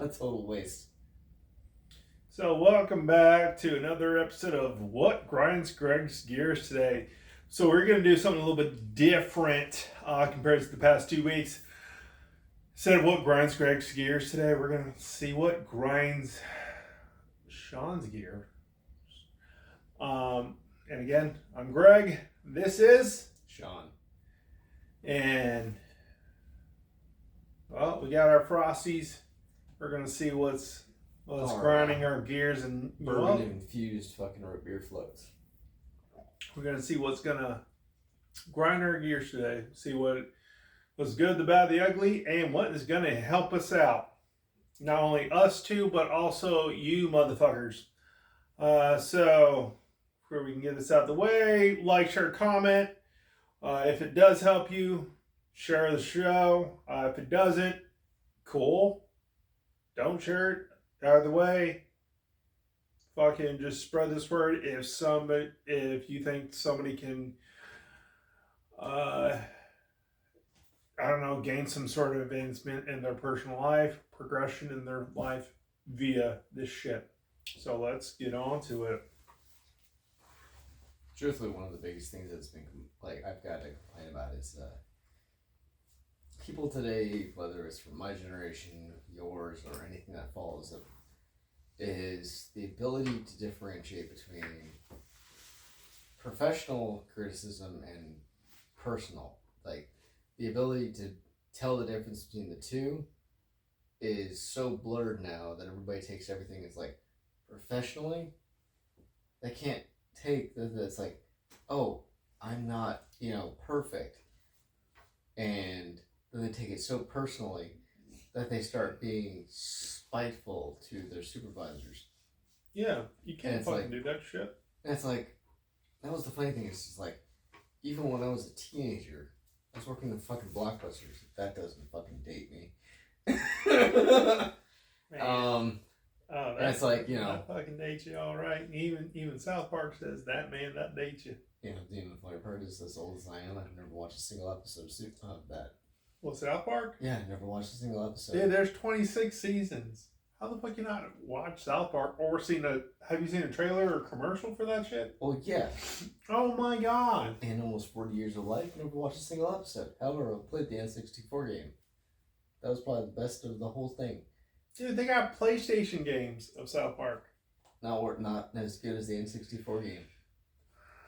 a total waste. So, welcome back to another episode of What Grinds Greg's Gears today. So, we're going to do something a little bit different compared to the past 2 weeks. Instead of what grinds Greg's gears today, we're going to see what grinds Sean's gear. And again, I'm Greg. This is Sean. And, well, we got our Frosties. We're going to see what's grinding our gears and bourbon infused fucking root beer floats. We're going to see what's going to grind our gears today. See what's good, the bad, the ugly, and what is going to help us out. Not only us two, but also you motherfuckers. So, before we can get this out of the way, like, share, comment. If it does help you, share the show. If it doesn't, cool. Don't share it. Out of the way. Fucking just spread this word. If you think somebody can, gain some sort of advancement in their personal life, progression in their life via this shit. So let's get on to it. Truthfully, one of the biggest things that's been I've got to complain about is people today, whether it's from my generation, yours, or anything that follows it, is the ability to differentiate between professional criticism and personal. Like, the ability to tell the difference between the two is so blurred now that everybody takes everything as like professionally. They can't take that it's like, oh, I'm not, perfect. And then they take it so personally that they start being spiteful to their supervisors. Yeah, you can't fucking do that shit. And it's like, that was the funny thing, is just like, even when I was a teenager, I was working in fucking Blockbusters. If that doesn't fucking date me. That's like, that fucking dates you all right. Even South Park says that, man, that dates you. Yeah, the funny part is, as old as I am, I've never watched a single episode of that. Well, South Park? Yeah, I never watched a single episode. Dude, there's 26 seasons. How the fuck you not watch South Park or have you seen a trailer or commercial for that shit? Well, yeah. Oh my god. In almost 40 years of life, never watched a single episode. However, I played the N64 game. That was probably the best of the whole thing. Dude, they got PlayStation games of South Park. Not as good as the N64 game.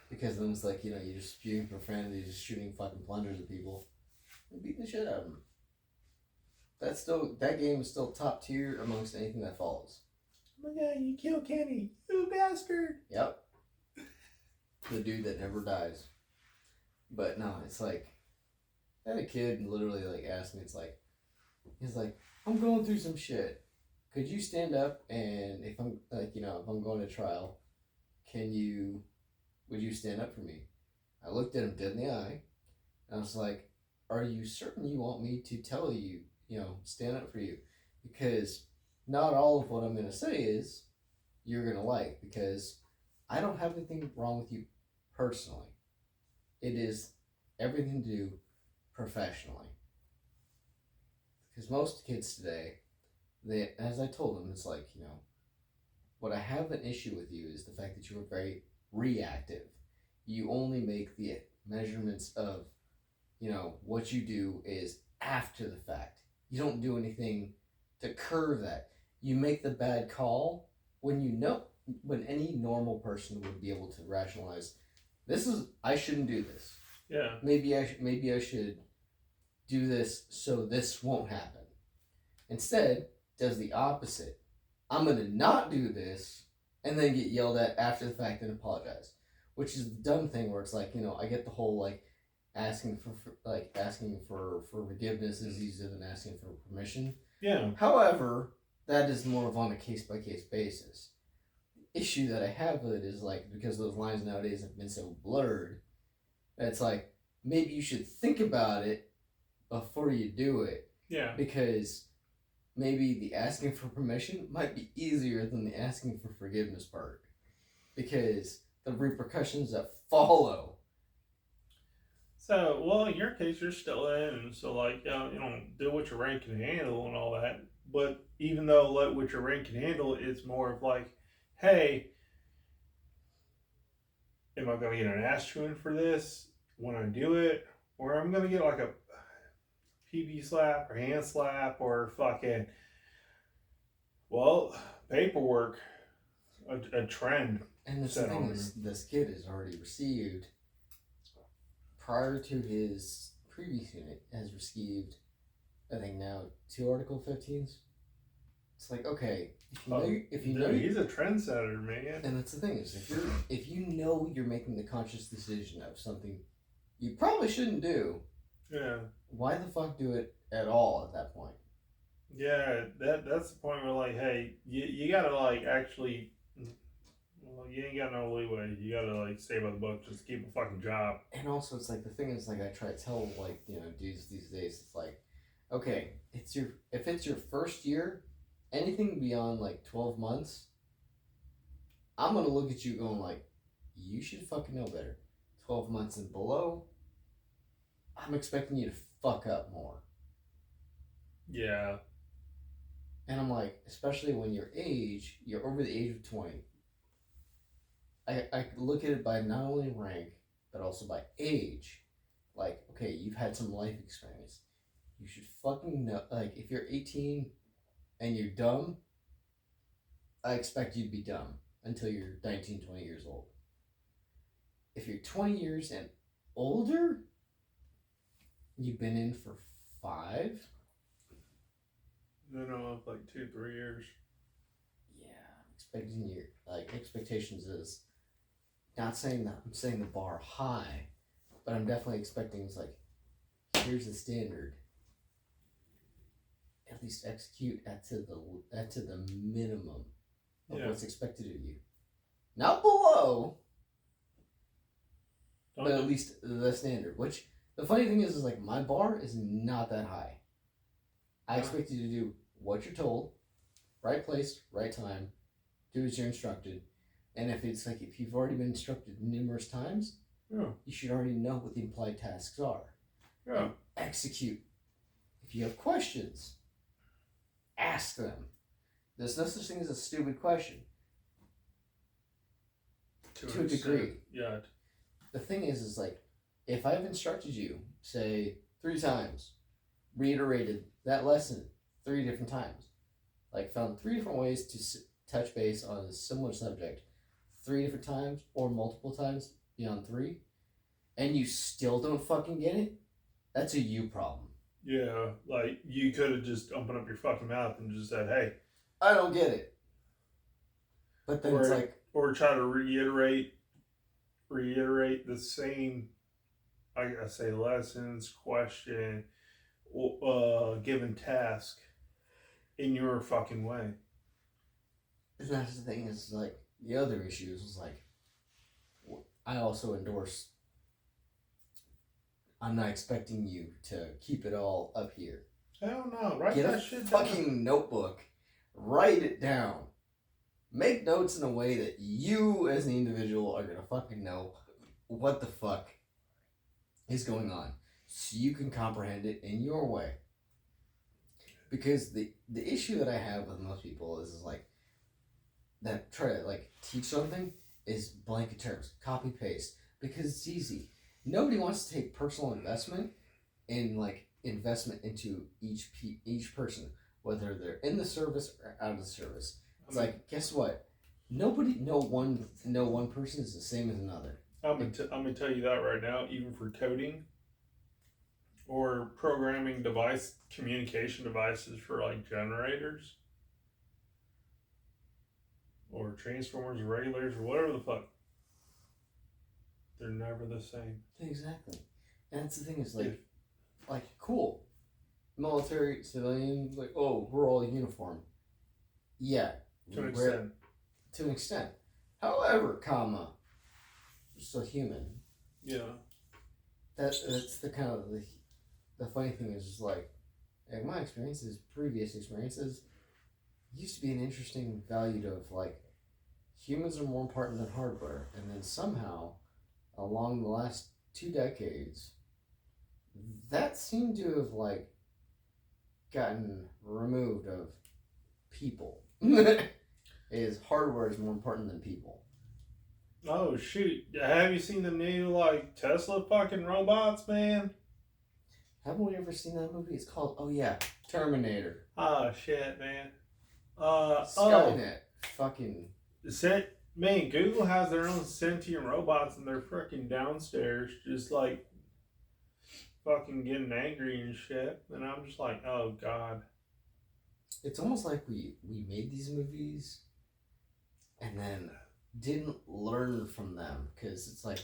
Because then it's like, you're just spewing profanity, just shooting fucking plungers at people. And beating the shit out of them. That game is still top tier amongst anything that follows. Oh my god, you killed Kenny. You bastard. Yep. The dude that never dies. But no, it's like, I had a kid literally ask me, he's like, I'm going through some shit. Could you stand up, and if I'm if I'm going to trial, would you stand up for me? I looked at him dead in the eye, and I was like, are you certain you want me to tell you, stand up for you? Because not all of what I'm going to say is you're going to like, because I don't have anything wrong with you personally. It is everything to do professionally. Because most kids today, as I told them, it's like, what I have an issue with you is the fact that you are very reactive. You only make the measurements of, what you do is after the fact. You don't do anything to curve that. You make the bad call when when any normal person would be able to rationalize, I shouldn't do this. Yeah. Maybe I should do this so this won't happen. Instead, does the opposite. I'm going to not do this and then get yelled at after the fact and apologize. Which is the dumb thing where it's like, I get the whole asking for forgiveness is easier than asking for permission. Yeah. However, that is more of on a case-by-case basis. The issue that I have with it is because those lines nowadays have been so blurred, it's like, maybe you should think about it before you do it. Yeah. Because maybe the asking for permission might be easier than the asking for forgiveness part. Because the repercussions that follow. So, well, in your case, you're still in, so, do what your rank can handle and all that. But even though like what your rank can handle, it's more of like, hey, am I gonna get an ass chewing for this when I do it, or I'm gonna get like a PB slap or hand slap or fucking well paperwork, a trend And that's the set thing on you. is, this kid has already received, prior to his previous unit, has received, I think now, 2 Article 15s. It's like, okay, if you know, Dude, he's a trendsetter, man. and that's the thing is, if you know you're making the conscious decision of something you probably shouldn't do, Yeah, why the fuck do it at all at that point? yeah. That's the point where like, hey, you gotta like actually. Well, you ain't got no leeway. You gotta like stay by the book. Just keep a fucking job. And also, it's like the thing is, like I try to tell dudes these days, it's like, okay, if it's your first year, anything beyond like 12 months, I'm gonna look at you going like, you should fucking know better. 12 months and below, I'm expecting you to fuck up more. Yeah. And I'm like, especially when you're over the age of 20. I look at it by not only rank, but also by age. Like, okay, you've had some life experience. You should fucking know. Like, if you're 18 and you're dumb, I expect you to be dumb until you're 19, 20 years old. If you're 20 years and older, you've been in for 5. Minimum of like 2-3 years. Yeah, I'm expecting your expectations is not saying that I'm saying the bar high, but I'm definitely expecting it's like, here's the standard. At least execute to the minimum of what's expected of you. Not below, but at least the standard. Which the funny thing is like my bar is not that high. I expect you to do what you're told, right place, right time, do as you're instructed. And if you've already been instructed numerous times, yeah, you should already know what the implied tasks are. Yeah. And execute. If you have questions, ask them. There's no such thing as a stupid question. To a degree. Yeah. The thing is like, if I've instructed you, say, 3 times, reiterated that lesson 3 different times, like found 3 different ways to touch base on a similar subject 3 different times or multiple times beyond 3, and you still don't fucking get it, that's a you problem. Yeah, like you could have just opened up your fucking mouth and just said, "Hey, I don't get it." But then it's like, or try to reiterate the same, I say, lessons, question, given task in your fucking way. and that's the thing is like, the other issues is like, I also endorse, I'm not expecting you to keep it all up here. Hell no, write Get that a shit fucking down. notebook, write it down, make notes in a way that you as an individual are gonna fucking know what the fuck is going on, so you can comprehend it in your way. Because the issue that I have with most people is like, that try to like teach something is blanket terms, copy paste, because it's easy. Nobody wants to take personal investment into each person, whether they're in the service or out of the service. It's like, guess what? No one person is the same as another. I'm gonna tell you that right now. Even for coding or programming communication devices for like generators or transformers or regulators or whatever the fuck, they're never the same. Exactly. And that's the thing is like cool. Military, civilian, like, oh, we're all uniform. Yeah. To an extent. To an extent. However, we're still human. Yeah. That's the kind of the funny thing is like my previous experiences, used to be an interesting value of like, humans are more important than hardware, and then somehow along the last 2 decades that seemed to have like gotten removed of people. Is hardware is more important than people. Oh shoot! Have you seen the new like Tesla fucking robots, man? Haven't we ever seen that movie? It's called Terminator. Oh shit, man. Skynet. Fucking. Man, Google has their own sentient robots and they're freaking downstairs, just like fucking getting angry and shit. And I'm just like, oh god. It's almost like we made these movies and then didn't learn from them, because it's like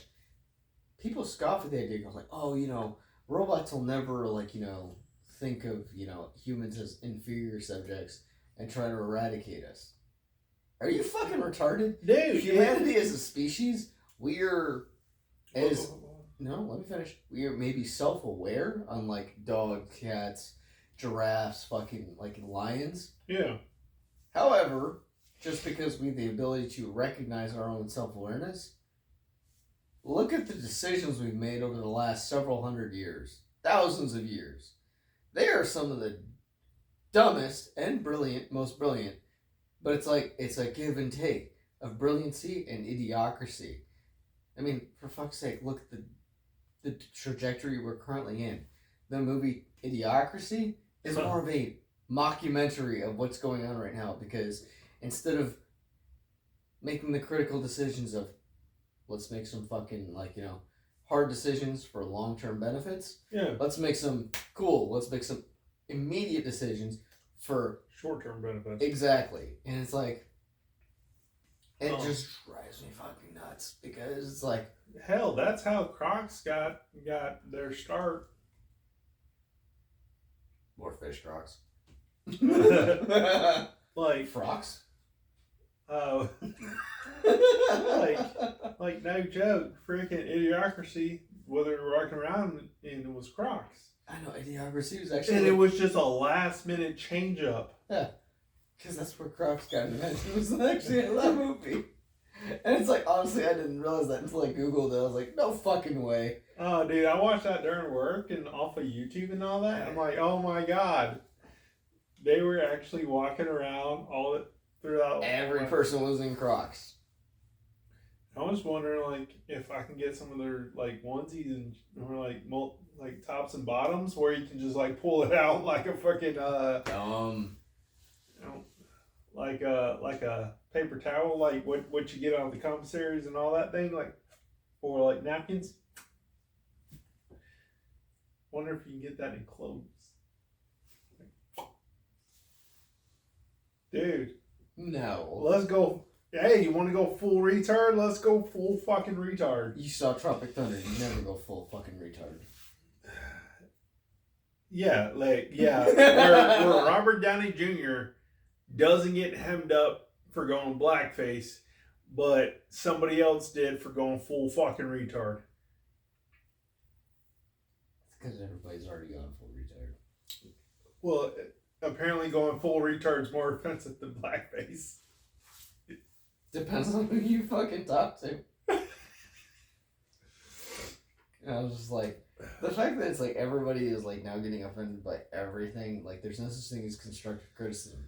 people scoff at the idea, go like, oh, robots will never think of humans as inferior subjects and try to eradicate us. Are you fucking retarded? Dude, Humanity as a species, no, let me finish. We are maybe self-aware, unlike dogs, cats, giraffes, fucking lions. Yeah. However, just because we have the ability to recognize our own self-awareness, look at the decisions we've made over the last several hundred years, thousands of years. They are some of the dumbest and most brilliant, but it's a give and take of brilliancy and idiocracy. I mean, for fuck's sake, look at the trajectory we're currently in. The movie Idiocracy is more of a mockumentary of what's going on right now, because instead of making the critical decisions of let's make some fucking hard decisions for long-term benefits, let's make some immediate decisions for short-term benefits. Exactly. And it's like it just drives me fucking nuts, because it's like, hell, that's how Crocs got their start. More fish Crocs. Like frocks. Oh. like no joke, freaking Idiocracy, what they were walking around in was Crocs. I know, Idiocracy was actually, and it was just a last minute change up. Yeah, because that's where Crocs got invented. It was actually in that movie. And it's like, honestly, I didn't realize that until I Googled it. I was like, no fucking way. Oh, dude, I watched that during work and off of YouTube and all that. I'm like, oh my god. They were actually walking around all throughout. Every person was in Crocs. I was wondering, if I can get some of their, onesies and, or, tops and bottoms where you can just, pull it out like a fucking, like a paper towel, what you get on the commissaries and all that thing, or napkins. Wonder if you can get that in clothes. Dude. No. Let's go. Hey, you want to go full retard? Let's go full fucking retard. You saw Tropic Thunder. You never go full fucking retard. Yeah, where Robert Downey Jr. doesn't get hemmed up for going blackface, but somebody else did for going full fucking retard. It's because everybody's already gone full retard. Well, apparently going full retard is more offensive than blackface. Depends on who you fucking talk to. I was just like, the fact that it's everybody is now getting offended by everything, there's no such thing as constructive criticism.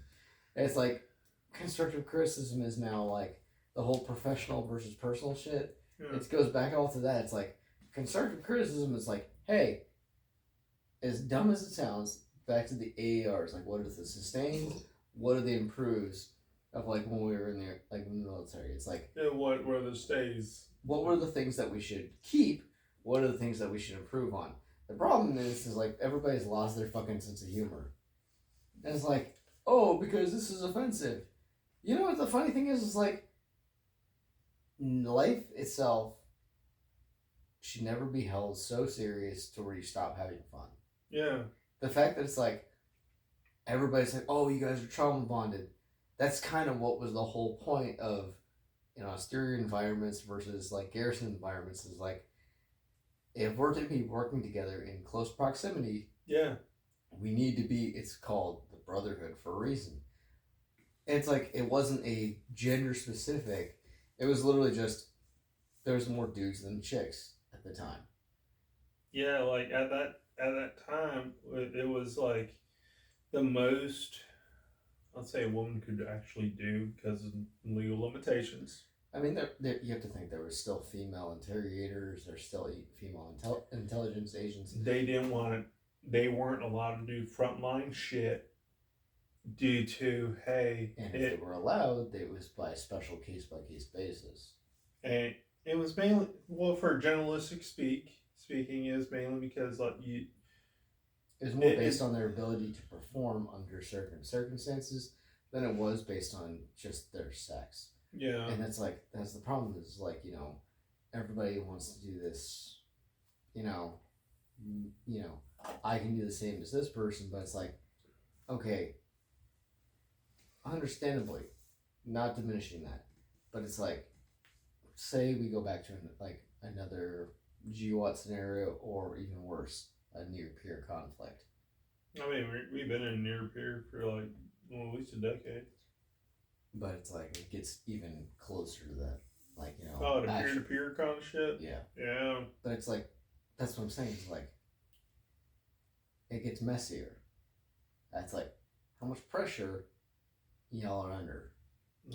It's constructive criticism is now the whole professional versus personal shit. Yeah. It goes back all to that. It's constructive criticism is hey, as dumb as it sounds, back to the AARs, what are the sustains, what are the improves of when we were in the military. It's what were the stays? What were the things that we should keep? What are the things that we should improve on? The problem is everybody's lost their fucking sense of humor. And it's oh, because this is offensive. You know what the funny thing is life itself should never be held so serious to where you stop having fun. Yeah. The fact that it's everybody's oh, you guys are trauma bonded. That's kind of what was the whole point of, austere environments versus garrison environments, is if we're to be working together in close proximity, yeah, we need to be, it's called the brotherhood for a reason. It's it wasn't a gender specific, it was literally just, there was more dudes than chicks at the time. Yeah, at that time, it was the most, I'd say, a woman could actually do because of legal limitations. I mean, you have to think there were still female interrogators. There's still female intelligence agents. They didn't want it. They weren't allowed to do frontline shit due to, hey, And if they were allowed, it was by a special case by case basis. And it was mainly, well, for journalistic speaking is mainly because like you. It was more based on their ability to perform under certain circumstances than it was based on just their sex. Yeah. And that's the problem is like, everybody wants to do this, I can do the same as this person, but it's like, okay, understandably, not diminishing that, but it's like, say we go back to another GWAT scenario, or even worse, a near peer conflict. I mean, we've been in near peer for like at least a decade. But it's like it gets even closer to that, Oh, the peer to peer kind of shit. Yeah. Yeah. But it's like, that's what I'm saying. It's like it gets messier. That's like how much pressure y'all are under.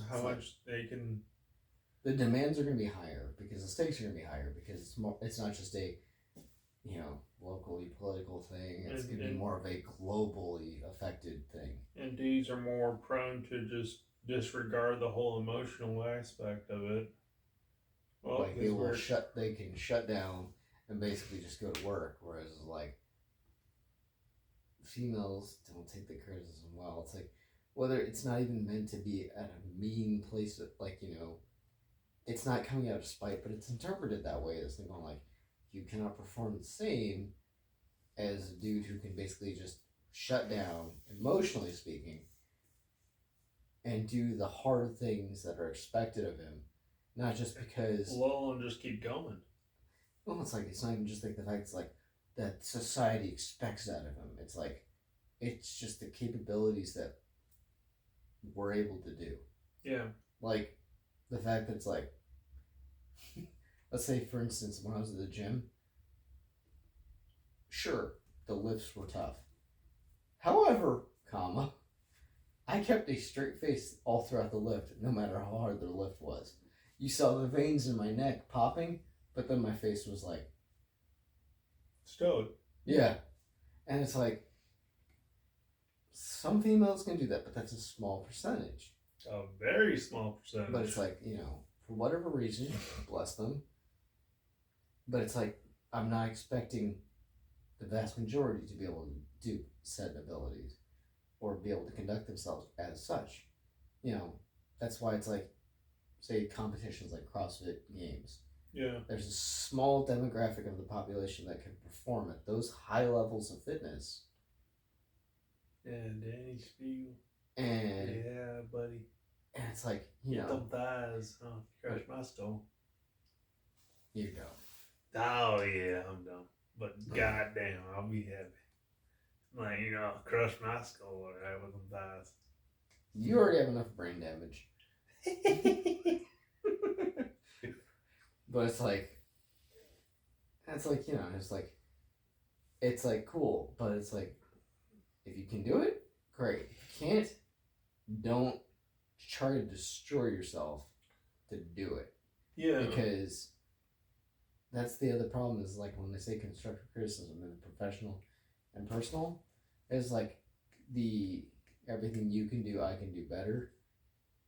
How much they can. The demands are going to be higher because the stakes are going to be higher because it's more. It's not just a, locally political thing. It's going to be more of a globally affected thing. And dudes are more prone to just disregard the whole emotional aspect of it. Well, like they can shut down and basically just go to work, whereas like females don't take the criticism well. It's like whether it's not even meant to be at a mean place, it's not coming out of spite, but it's interpreted that way as they're going like, you cannot perform the same as a dude who can basically just shut down, emotionally speaking, and do the hard things that are expected of him, not just because. Well, and just keep going. Well, it's like it's not even just like the fact it's like that society expects that of him. It's like it's just the capabilities that we're able to do. Yeah. Like the fact that it's like, let's say for instance, when I was at the gym, sure, the lifts were tough. However, I kept a straight face all throughout the lift, no matter how hard the lift was. You saw the veins in my neck popping, but then my face was like stoic. Yeah. And it's like some females can do that, but that's a small percentage. A very small percentage. But it's like, for whatever reason, bless them. But it's like I'm not expecting the vast majority to be able to do said abilities or be able to conduct themselves as such. That's why it's like, say, competitions like CrossFit Games. Yeah. There's a small demographic of the population that can perform at those high levels of fitness. And Danny Spiegel. And yeah, buddy. And it's like, Get them thighs. Oh, crush my skull. You go. Oh yeah, I'm done. But goddamn, I'll be happy. Like, crush my skull alright with them thighs. You already have enough brain damage. But it's like it's like cool, but it's like, if you can do it, great. If you can't, don't try to destroy yourself to do it. Yeah. Because that's the other problem is like when they say constructive criticism in professional and personal, it's like the everything you can do, I can do better.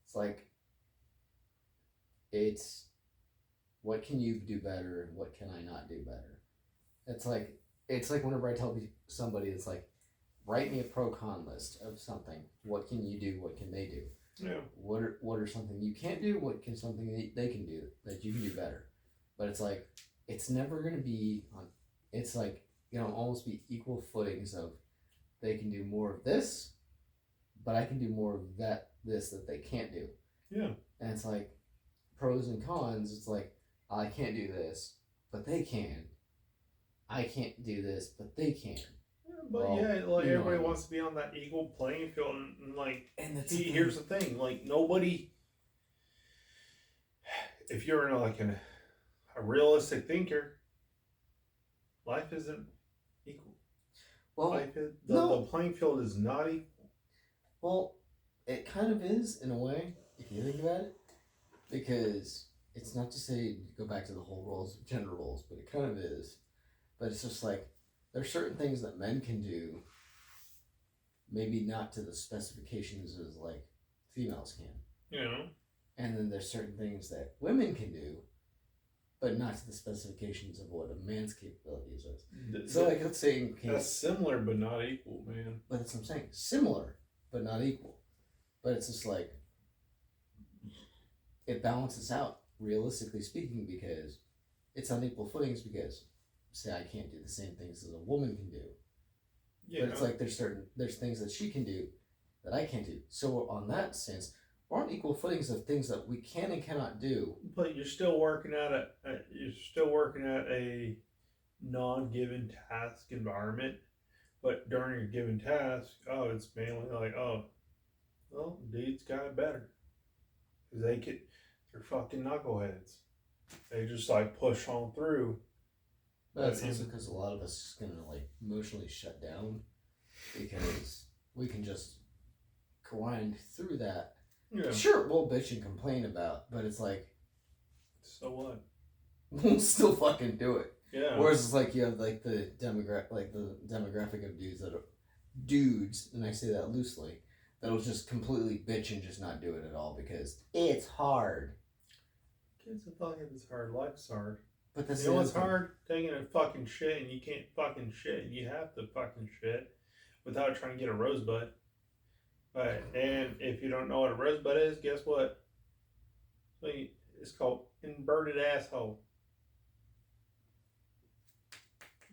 It's like it's what can you do better and what can I not do better? It's like whenever I tell somebody, it's like, write me a pro-con list of something. What can you do? What can they do? Yeah. What are something you can't do? What can something they can do that you can do better? But it's like, it's never going to be on, it's like, almost be equal footings of, they can do more of this, but I can do more of this that they can't do. Yeah. And it's like, pros and cons, it's like, I can't do this, but they can. I can't do this, but they can. Yeah, but everybody wants to be on that equal playing field, and like, here's the thing, like, nobody, if you're a realistic thinker, life isn't equal. Well, Like the no. playing field is not equal. Well, it kind of is in a way, if you think about it, because it's not to say go back to the whole roles, gender roles, but it kind of is. But it's just like there's certain things that men can do, maybe not to the specifications as like females can. You know. And then there's certain things that women can do, but not to the specifications of what a man's capabilities is. So, like, let's say that's similar but not equal, man. But that's what I'm saying. Similar, but not equal. But it's just like it balances out, realistically speaking, because it's on equal footings. Because say I can't do the same things as a woman can do, but it's like there's things that she can do that I can't do. So on that sense, we're on equal footings of things that we can and cannot do. But you're still working at a non-given task environment. But during a given task, it's mainly like, well, dudes got it better because they're fucking knuckleheads. They just like push on through. But that's also because a lot of us is gonna like emotionally shut down because we can just grind through that. Yeah. Sure, we'll bitch and complain about, but it's like, so what? We'll still fucking do it. Yeah. Whereas it's like you have like the demographic of dudes, and I say that loosely, that'll just completely bitch and just not do it at all because it's hard. Kids are fucking, it's hard. Life's hard. But that's you know what's hard? Taking a fucking shit and you can't fucking shit and you have to fucking shit without trying to get a rosebud. Right. And if you don't know what a rosebud is, guess what? It's called inverted asshole.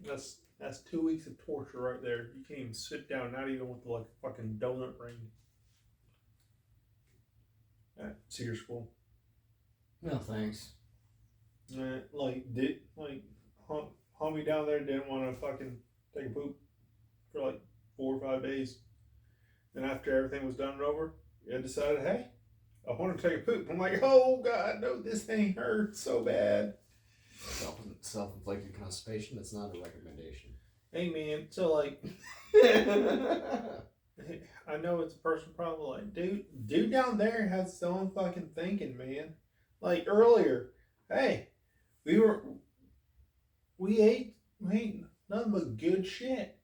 That's 2 weeks of torture right there. You can't even sit down, not even with like a fucking donut ring. At Sear School. No thanks. Homie down there didn't want to fucking take a poop for like 4 or 5 days. Then after everything was done and over, I decided, hey, I want to take a poop. I'm like, oh God, no, this thing hurts so bad. Self-inflicted constipation, that's not a recommendation. Hey man, so like, I know it's a personal problem. Like, dude down there has his own fucking thinking, man. Like earlier, hey, we ate nothing but good shit.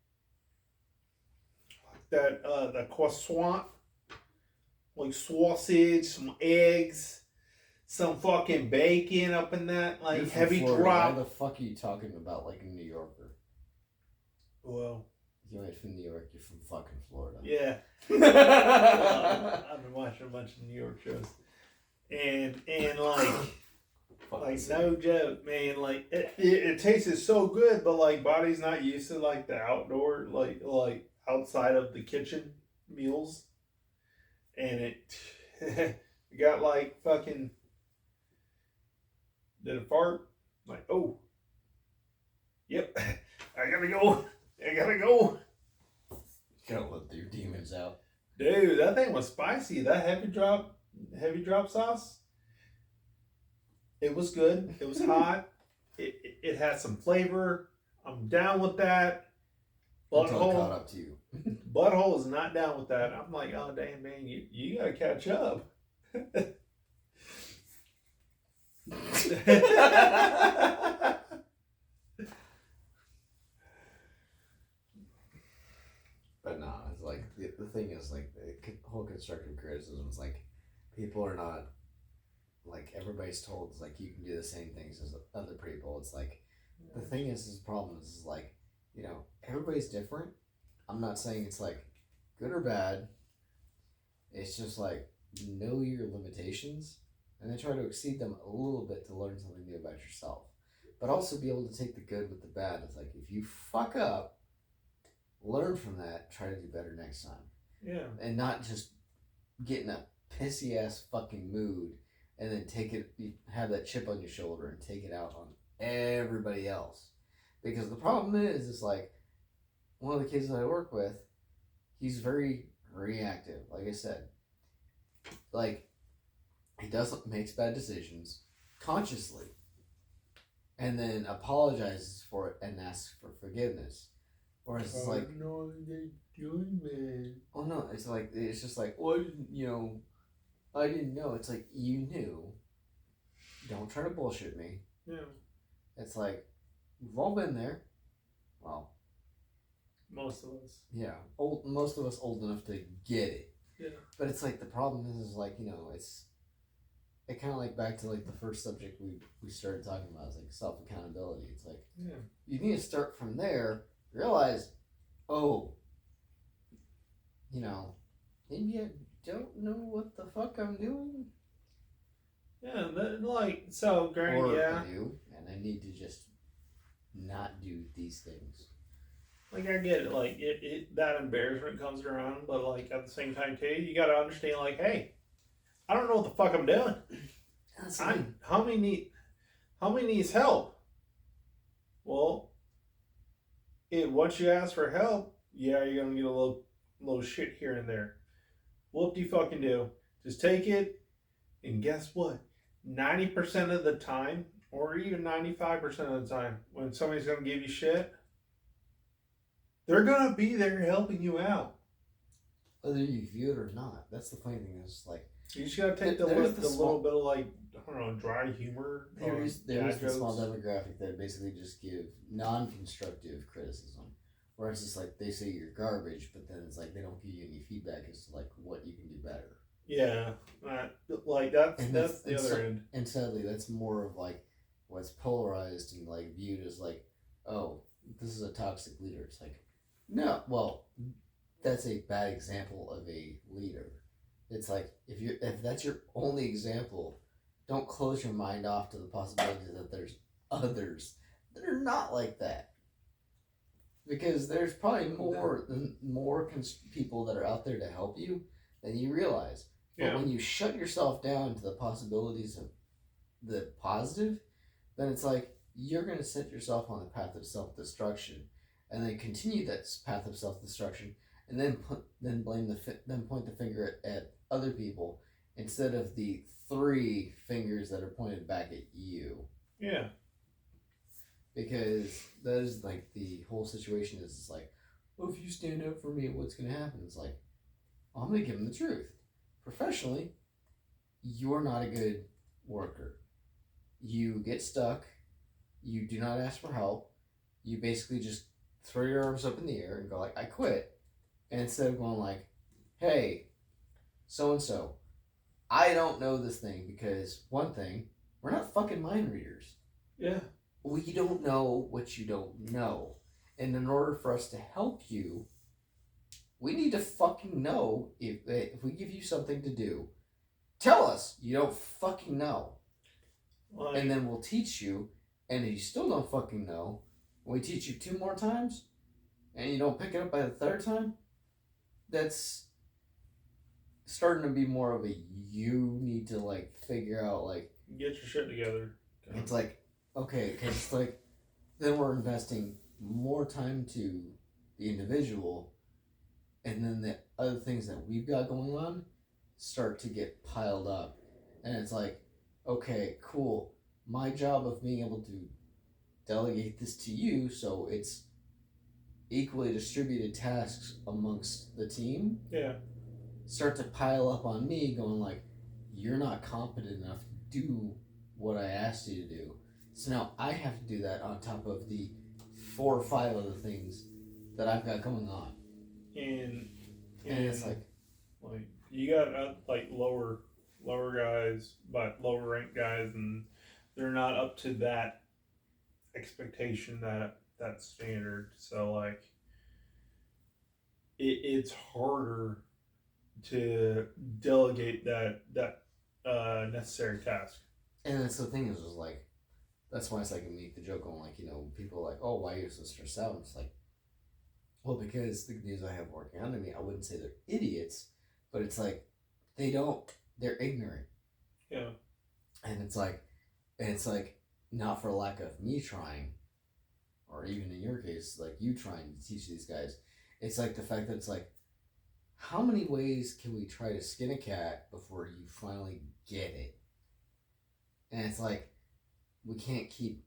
That the croissant, like sausage, some eggs, some fucking bacon up in that, like heavy Florida. drop. Why the fuck are you talking about like a New Yorker? Well, you ain't from New York, you're from fucking Florida. Yeah. Well, I've been watching a bunch of New York shows. And like no joke, man, like it tasted so good, but like body's not used to like the outdoor, like outside of the kitchen meals. And it got like fucking did a fart, like, oh yep, I gotta go. Gotta let your demons out. Dude, that thing was spicy. That heavy drop sauce. It was good. It was hot. It had some flavor. I'm down with that. Butthole caught up to you. Butthole is not down with that. I'm like, oh damn man, you gotta catch up. But no, it's like the thing is like the whole constructive criticism is like people are not like everybody's told it's like you can do the same things as other people. It's like the thing is the problem is like, you know, everybody's different. I'm not saying it's like good or bad. It's just like know your limitations and then try to exceed them a little bit to learn something new about yourself. But also be able to take the good with the bad. It's like if you fuck up, learn from that, try to do better next time. Yeah. And not just get in a pissy ass fucking mood and then have that chip on your shoulder and take it out on everybody else. Because the problem is like one of the kids that I work with, he's very reactive, like I said. Like he makes bad decisions consciously and then apologizes for it and asks for forgiveness. Or it's just like, no, they're doing that. oh no, it's just like, well, I didn't know. It's like, you knew. Don't try to bullshit me. Yeah. It's like, we've all been there. Well, most of us. Yeah, most of us old enough to get it. Yeah. But it's like the problem is like, it kind of like back to like the first subject we started talking about is like self accountability. It's like, yeah, you need to start from there. Realize, oh, maybe I don't know what the fuck I'm doing. Yeah, so granted, or yeah. I do, and I need to just not do these things. Like I get it, like it that embarrassment comes around, but like at the same time too, you gotta understand like, hey, I don't know what the fuck I'm doing. Homie needs help. Well, once you ask for help, yeah, you're gonna get a little shit here and there. What do you fucking do? Just take it, and guess what? 90% of the time, or even 95% of the time, when somebody's gonna give you shit, they're gonna be there helping you out, whether you view it or not. That's the funny thing is like, you just gotta take the little bit of like, I don't know, dry humor. There is the small demographic that basically just give non-constructive criticism, where it's just like they say you're garbage, but then it's like they don't give you any feedback as to like what you can do better. Yeah, like that's the other end. And sadly, that's more of like what's polarized and like viewed as like, oh, this is a toxic leader. It's like, no, well, that's a bad example of a leader. It's like if that's your only example, don't close your mind off to the possibility that there's others that are not like that. Because there's probably more people that are out there to help you than you realize. But when you shut yourself down to the possibilities of the positive, then it's like you're going to set yourself on the path of self-destruction, and then continue that path of self-destruction, and then point the finger at other people instead of the 3 fingers that are pointed back at you. Yeah. Because that is like the whole situation is it's like, well, if you stand up for me, what's going to happen? It's like, well, I'm going to give them the truth. Professionally, you're not a good worker. You get stuck. You do not ask for help. You basically just throw your arms up in the air and go like, I quit. And instead of going like, hey, so-and-so, I don't know this thing because, one thing, we're not fucking mind readers. Yeah. We don't know what you don't know. And in order for us to help you, we need to fucking know if we give you something to do. Tell us you don't fucking know. And then we'll teach you. And if you still don't fucking know, we teach you 2 more times, and you don't pick it up by the 3rd time, that's starting to be more of a you need to like figure out like get your shit together. It's like, okay, because it's like then we're investing more time to the individual, and then the other things that we've got going on start to get piled up, and it's like, okay, cool, my job of being able to delegate this to you so it's equally distributed tasks amongst the team start to pile up on me, going like, you're not competent enough to do what I asked you to do, so now I have to do that on top of the 4 or 5 other things that I've got going on. And it's like you got like lower guys, but lower ranked guys, and they're not up to that expectation, that standard. So like it's harder to delegate that necessary task. And that's the thing is like, that's why it's like, I make the joke on like, people are like, oh, why are you so stressed out? And it's like, well, because the dudes I have working under me, I wouldn't say they're idiots, but it's like they're ignorant. Yeah. And it's like not for lack of me trying, or even in your case, like you trying to teach these guys. It's like the fact that it's like, how many ways can we try to skin a cat before you finally get it? And it's like, we can't keep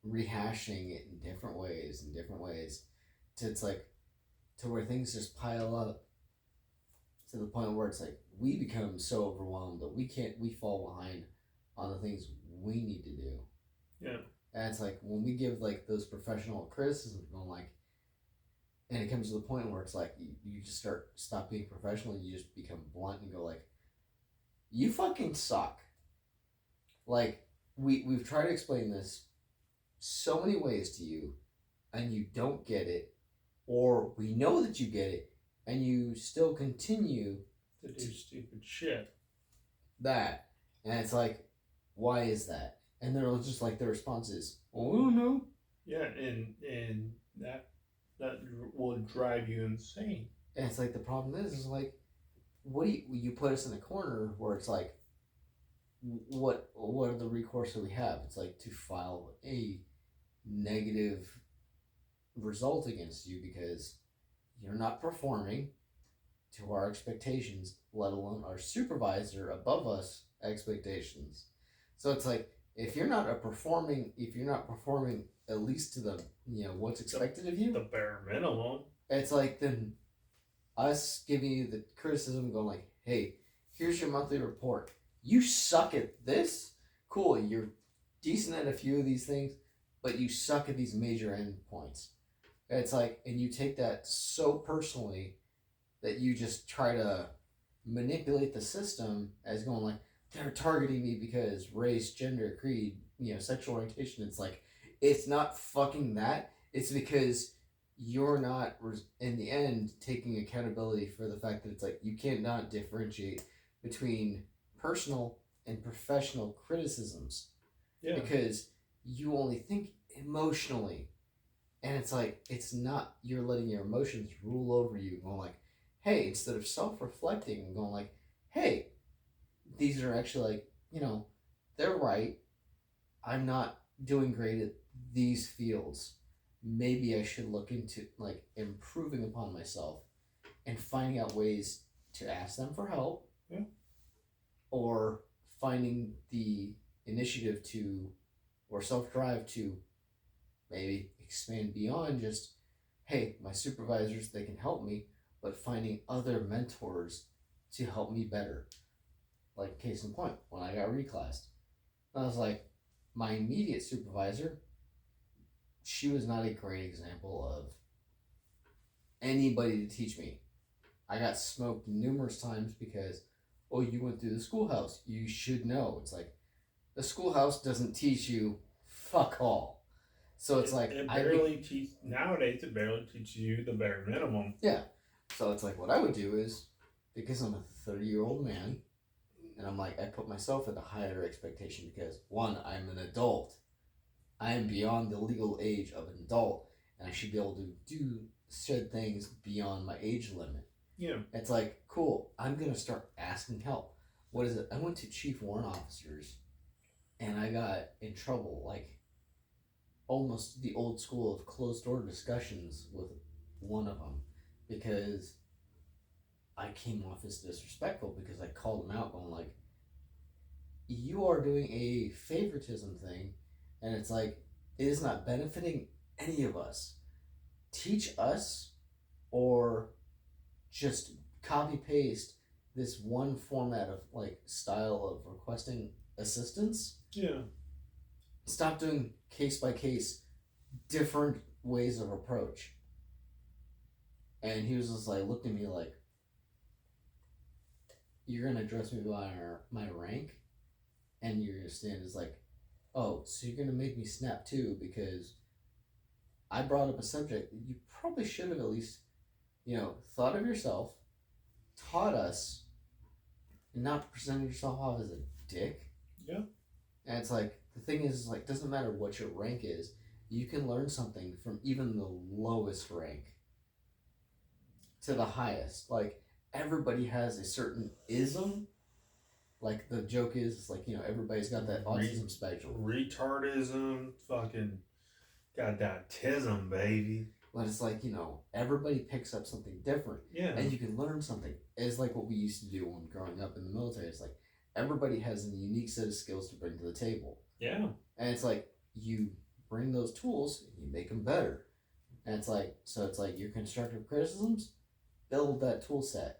rehashing it in different ways, it's like to where things just pile up to the point where it's like we become so overwhelmed that we fall behind on the things we need to do. Yeah. And it's like when we give like those professional criticisms, going like, and it comes to the point where it's like you just stop being professional and you just become blunt and go like, you fucking suck. Like we've tried to explain this so many ways to you, and you don't get it, or we know that you get it, and you still continue to do stupid shit. That, and it's like, why is that? And they're just like, the response is, oh, I don't know. Yeah, and that will drive you insane. And it's like, the problem is like, what do you put us in a corner where it's like, what are the recourse that we have? It's like to file a negative result against you because you're not performing to our expectations, let alone our supervisor above us expectations. So it's like, if you're not performing at least to the what's expected of you, the bare minimum, it's like then us giving you the criticism, going like, hey, here's your monthly report. You suck at this. Cool, you're decent at a few of these things, but you suck at these major endpoints. It's like, and you take that so personally that you just try to manipulate the system as going like, they're targeting me because race, gender, creed, sexual orientation. It's like, it's not fucking that. It's because you're not, in the end, taking accountability for the fact that it's like, you cannot differentiate between personal and professional criticisms. Yeah. Because you only think emotionally. And it's like, it's not, you're letting your emotions rule over you, going like, hey, instead of self-reflecting and going like, hey, these are actually like, they're right. I'm not doing great at these fields. Maybe I should look into like improving upon myself and finding out ways to ask them for help. Yeah. Or finding the initiative to, or self-drive to maybe expand beyond just, hey, my supervisors, they can help me, but finding other mentors to help me better. Like, case in point, when I got reclassed, I was like, my immediate supervisor, she was not a great example of anybody to teach me. I got smoked numerous times because, oh, you went through the schoolhouse. You should know. It's like, the schoolhouse doesn't teach you fuck all. So it's like, nowadays it barely teaches you the bare minimum. Yeah. So it's like, what I would do is, because I'm a 30-year-old man, and I'm like, I put myself at a higher expectation because, one, I'm an adult. I am beyond the legal age of an adult, and I should be able to do said things beyond my age limit. Yeah. It's like, cool, I'm going to start asking help. What is it? I went to chief warrant officers, and I got in trouble, like, almost the old school of closed-door discussions with one of them, because I came off as disrespectful because I called him out going like, you are doing a favoritism thing, and it's like, it is not benefiting any of us. Teach us, or just copy paste this one format of like style of requesting assistance. Yeah. Stop doing case by case different ways of approach. And he was just like, looked at me like, you're gonna address me by my rank, and you're gonna stand as like, oh, so you're gonna make me snap too because I brought up a subject that you probably should have at least, thought of yourself, taught us, and not presented yourself off as a dick. Yeah. And it's like, the thing is like, doesn't matter what your rank is, you can learn something from even the lowest rank to the highest. Like, everybody has a certain ism. Like, the joke is like, everybody's got that autism spectrum. Retardism, fucking goddamn tism, baby. But it's like, everybody picks up something different. Yeah. And you can learn something. It's like what we used to do when growing up in the military. It's like, everybody has a unique set of skills to bring to the table. Yeah. And it's like, you bring those tools and you make them better. And it's like, so it's like your constructive criticisms build that tool set.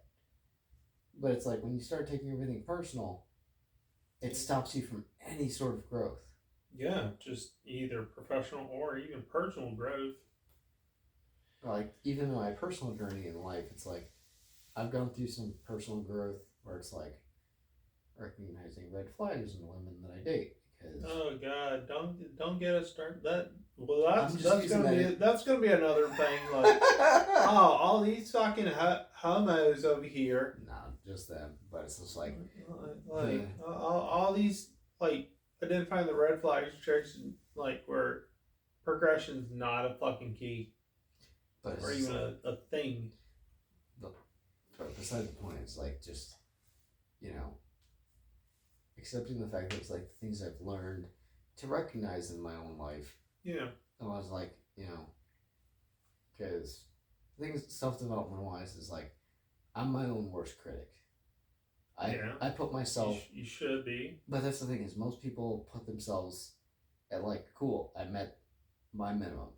But it's like when you start taking everything personal, it stops you from any sort of growth. Yeah, just either professional or even personal growth. Like, even in my personal journey in life, it's like I've gone through some personal growth where it's like recognizing red flags in the women that I date. Because Oh God, don't get us started. Well, I'm just using that's gonna be another thing. Like, oh, all these fucking homos over here. Not just them, but it's just like All these like identifying the red flags, checks, like where progression's not a fucking key but or even a thing. But beside the point, it's like just, you know, accepting the fact that it's like the things I've learned to recognize in my own life. Yeah. And I was like, you know, because things self development wise is like I'm my own worst critic. I put myself. You should be. But that's the thing is most people put themselves at like, cool, I met my minimum.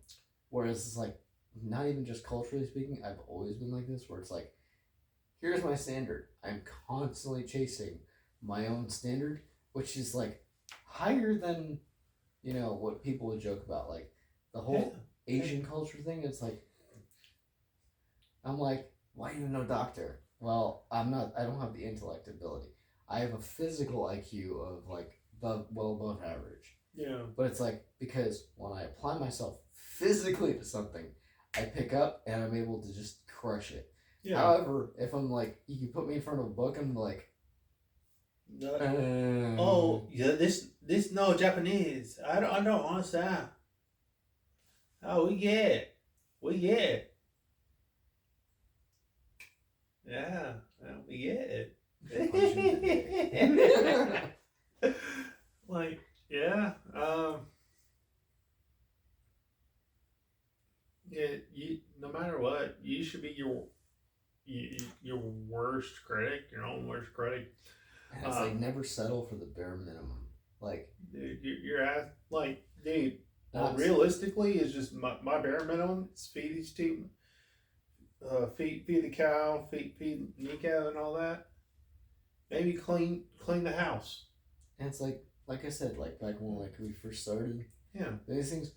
Whereas it's like not even just culturally speaking, I've always been like this where it's like, here's my standard. I'm constantly chasing my own standard, which is like higher than, you know, what people would joke about. Like the whole Asian culture thing, it's like, I'm like, why are you no doctor? Well, I don't have the intellect ability. I have a physical IQ of like well above average. Yeah. But it's like, because when I apply myself physically to something, I pick up and I'm able to just crush it. Yeah. However, if I'm like, you can put me in front of a book, I'm like, oh yeah, this no Japanese. I don't understand. Oh, we get it. Yeah, we get it. Like, yeah, you no matter what, you should be your worst critic, your own worst critic. And it's like never settle for the bare minimum. Like, dude, you're at like, dude. Realistically, is just my bare minimum. It's feed these two, feed the cow, feed Nico and all that. Maybe clean the house. And it's like I said, like back when like we first started. Yeah. These things,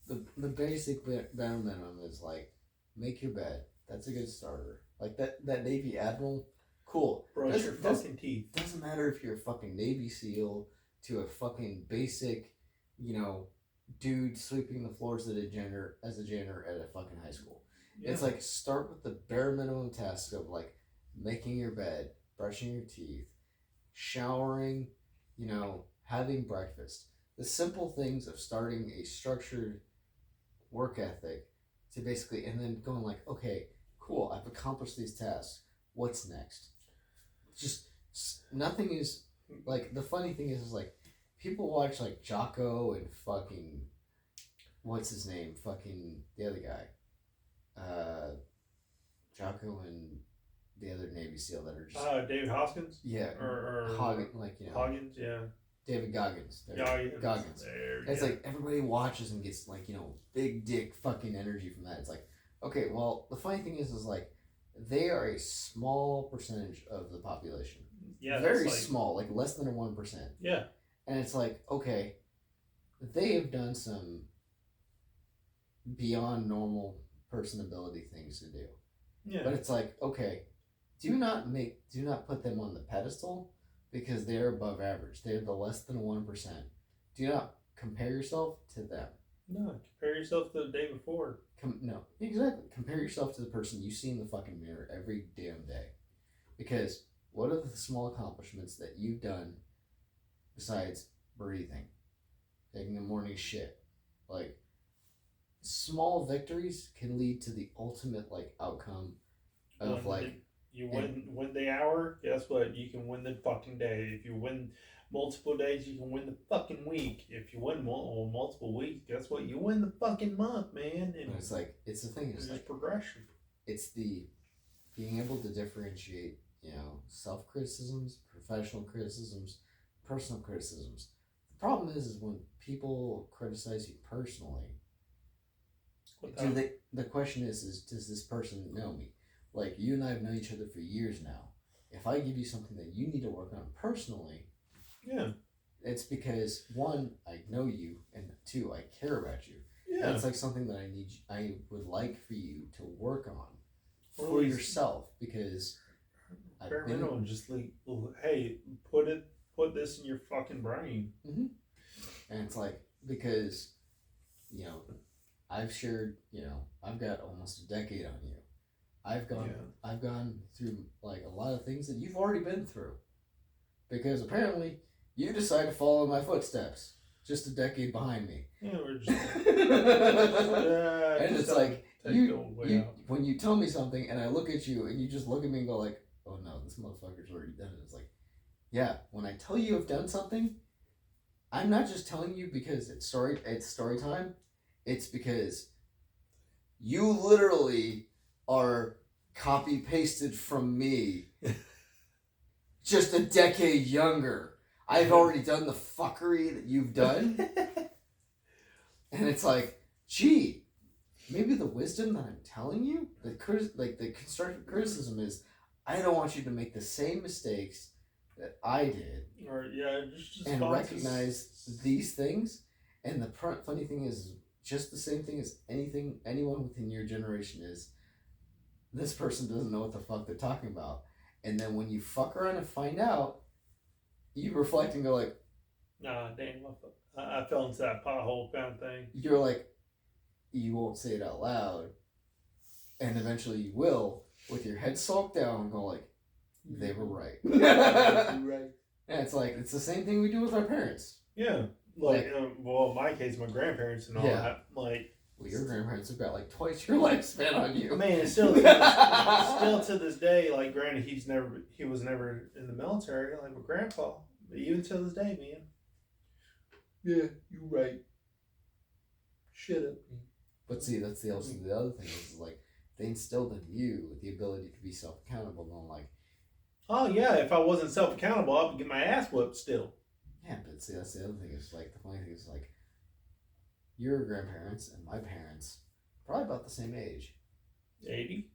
the basic bare minimum is like make your bed. That's a good starter. Like that Navy Admiral, cool. Brush your fucking teeth. Doesn't matter if you're a fucking Navy SEAL to a fucking basic, you know, dude sweeping the floors as a janitor at a fucking high school. Yeah. It's like start with the bare minimum task of like making your bed, brushing your teeth, showering, you know, having breakfast. The simple things of starting a structured work ethic to basically, and then going like, okay, cool, I've accomplished these tasks. What's next? Just nothing is like, the funny thing is like people watch like Jocko and fucking what's his name? Fucking the other guy. Jocko and the other Navy SEAL that are just David Hoskins? Yeah. Or Hoggins, like, you know. Hoggins, yeah. David Goggins. Goggins. It's like everybody watches and gets like, you know, big dick fucking energy from that. It's like, okay, well, the funny thing is like they are a small percentage of the population. Yeah. Very small, like less than a 1%. Yeah. And it's like, okay, they have done some beyond normal person ability things to do. Yeah. But it's like, okay, do not put them on the pedestal because they're above average. They're the less than 1%. Do not compare yourself to them. No, compare yourself to the day before. No, exactly. Compare yourself to the person you see in the fucking mirror every damn day. Because what are the small accomplishments that you've done besides breathing, taking a morning shit? Like, small victories can lead to the ultimate like outcome of you win the hour. Guess what? You can win the fucking day. If you win multiple days, you can win the fucking week. If you win multiple weeks, guess what? You win the fucking month, man. And it's like, it's the thing. It's like progression. It's the being able to differentiate, you know, self criticisms, professional criticisms, personal criticisms. The problem is when people criticize you personally, The question is does this person know me? Like, you and I have known each other for years now. If I give you something that you need to work on personally, yeah, it's because one, I know you, and two, I care about you. yeah. That's like something that I would like for you to work on Or at for least- yourself, because bare minimum, just like, hey, put this in your fucking brain. and it's like, because, you know, I've shared, you know, I've got almost a decade on you. I've gone through like a lot of things that you've already been through, because apparently you decided to follow my footsteps just a decade behind me. Yeah, we're just. And it's like when you tell me something and I look at you and you just look at me and go like, oh no, this motherfucker's already done it. It's like, yeah, when I tell you I've done something, I'm not just telling you because it's story time. It's because you literally are copy pasted from me, just a decade younger. I've already done the fuckery that you've done. And it's like, gee, maybe the wisdom that I'm telling you, the constructive criticism is, I don't want you to make the same mistakes that I did, or just and recognize these things. And the funny thing is, just the same thing as anyone within your generation is, this person doesn't know what the fuck they're talking about. And then when you fuck around and find out, you reflect and go like, nah, damn, I fell into that pothole kind of thing. You're like, you won't say it out loud, and eventually you will, with your head sulked down and go like, they were right. You're right. And it's like, it's the same thing we do with our parents. Yeah. Like, well, in my case, my grandparents and all that, like... Well, your grandparents have got like twice your lifespan on you. I mean, it's still to this day, like, granted, he was never in the military, like my grandpa, but even to this day, man. Yeah, you're right. Shut up, man. But see, that's the other thing is like, they instilled in you the ability to be self-accountable, and like, oh yeah, if I wasn't self-accountable, I would get my ass whipped still. Yeah, but see, that's the other thing is like, the funny thing is like, your grandparents and my parents probably about the same age. 80?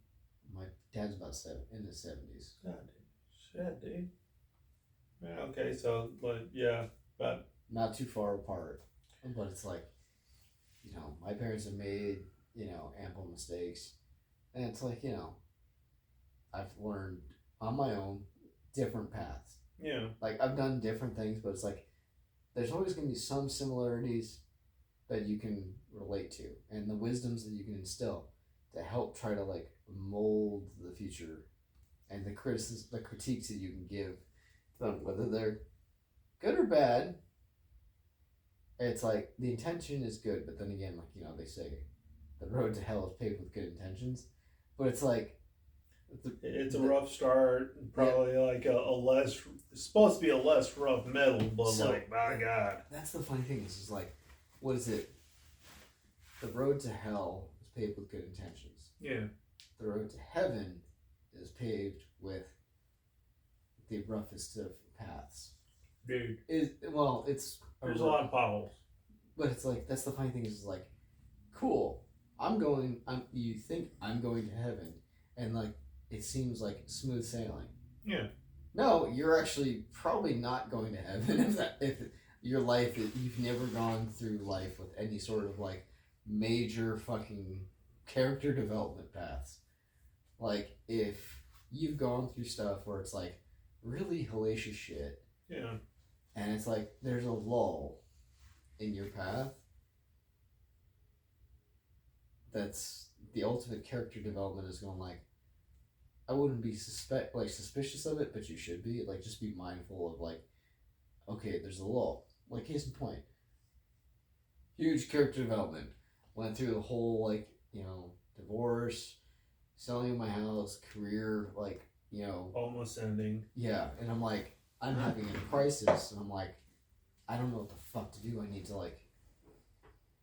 My dad's about in his 70s. God, shit, dude. Yeah, okay, so, but yeah, but not too far apart. But it's like, you know, my parents have made, you know, ample mistakes. And it's like, you know, I've learned on my own different paths. yeah. Like, I've done different things, but it's like, there's always going to be some similarities that you can relate to, and the wisdoms that you can instill to help try to like mold the future, and the critiques that you can give them, whether they're good or bad. It's like, the intention is good, but then again, like, you know, they say the road to hell is paved with good intentions, but it's like, it's a rough start, probably like a less, it's supposed to be a less rough middle, but so, like, my God. like, that's the funny thing is like, what is it? The road to hell is paved with good intentions. Yeah. The road to heaven is paved with the roughest of paths. Dude. It's There's a lot of potholes. But it's like, that's the funny thing is like, cool. You think I'm going to heaven, and like, it seems like smooth sailing. Yeah. No, you're actually probably not going to heaven if your life, you've never gone through life with any sort of like major fucking character development paths. Like, if you've gone through stuff where it's like really hellacious shit, Yeah. and it's like there's a lull in your path, that's the ultimate character development, is going like, I wouldn't be suspicious of it, but you should be. Like, just be mindful of like, okay, there's a lull. Like, case in point, huge character development. Went through the whole, like, you know, divorce, selling my house, career, like, you know. Almost ending. Yeah, and I'm like, I'm having a crisis, and I'm like, I don't know what the fuck to do. I need to, like,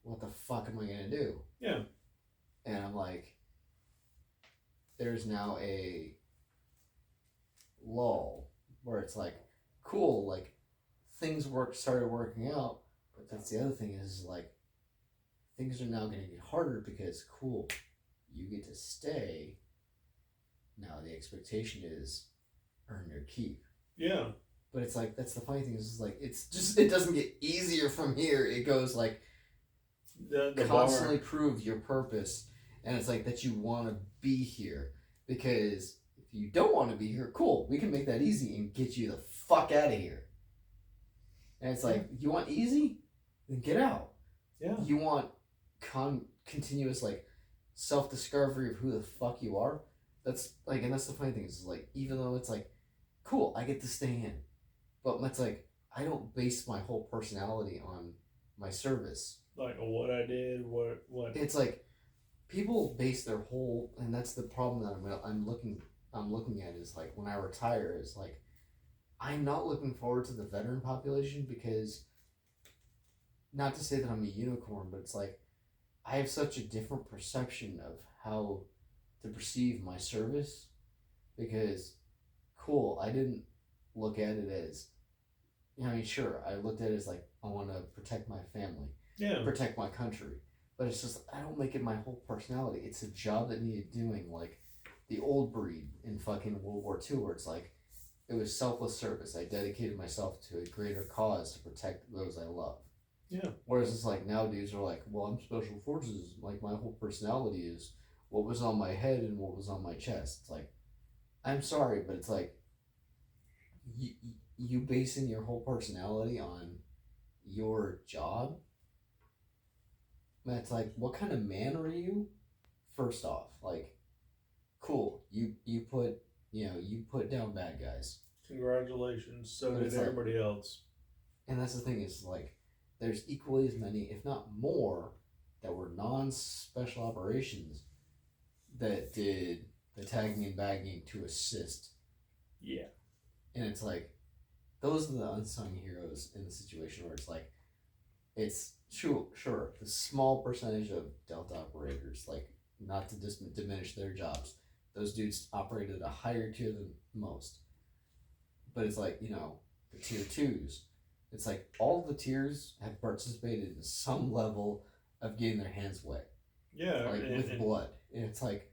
what the fuck am I going to do? Yeah. And I'm like, there's now a lull where it's like, cool, like, things started working out, but that's the other thing is like, things are now going to get harder because cool, you get to stay. Now the expectation is earn your keep. Yeah. But it's like that's the funny thing is like it's just it doesn't get easier from here. It goes like The constantly prove your purpose, and it's like that you want to be here because if you don't want to be here, cool, we can make that easy and get you the fuck out of here. And it's like you want easy, then get out. Yeah. You want continuous like self discovery of who the fuck you are. That's like, and that's the funny thing is like even though it's like cool, I get to stay in, but it's like I don't base my whole personality on my service. Like what I did, what. It's like people base their whole, and that's the problem that I'm looking at is like when I retire is like I'm not looking forward to the veteran population because not to say that I'm a unicorn, but it's like I have such a different perception of how to perceive my service because cool, I didn't look at it as I mean sure, I looked at it as like I want to protect my family, protect my country, but it's just I don't make it my whole personality. It's a job that needed doing, like the old breed in fucking World War II, where it's like it was selfless service. I dedicated myself to a greater cause to protect those I love. Yeah. Whereas it's like now dudes are like, well, I'm special forces. Like my whole personality is what was on my head and what was on my chest. It's like, I'm sorry, but it's like you basing your whole personality on your job. It's like, what kind of man are you? First off, like, cool. You put down bad guys. Congratulations. So But did it's like- everybody else. And that's the thing is like, there's equally as many, if not more, that were non-special operations that did the tagging and bagging to assist. Yeah. And it's like, those are the unsung heroes in the situation where it's like, it's sure, the small percentage of Delta operators, like, not to diminish their jobs, those dudes operated at a higher tier than most. But it's like, the tier 2s, it's like all the tiers have participated in some level of getting their hands wet. Yeah. Like with blood. And it's like.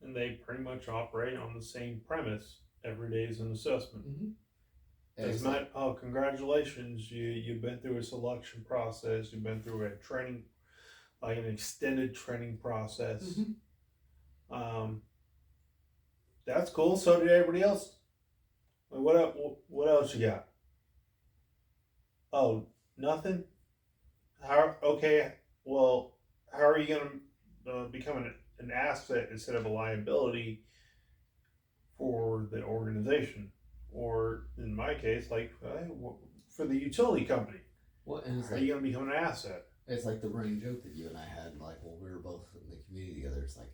And they pretty much operate on the same premise. Every day is an assessment. Mm-hmm. Does not, congratulations, you've been through a selection process, you've been through a training, like an extended training process. Mm-hmm. That's cool. So did everybody else. What else you got? Oh, nothing? Okay, well, how are you going to become an asset instead of a liability for the organization? Or in my case, like for the utility company. Well, and it's how are you going to become an asset? It's like the running joke that you and I had, like, well, we were both in the community together. It's like,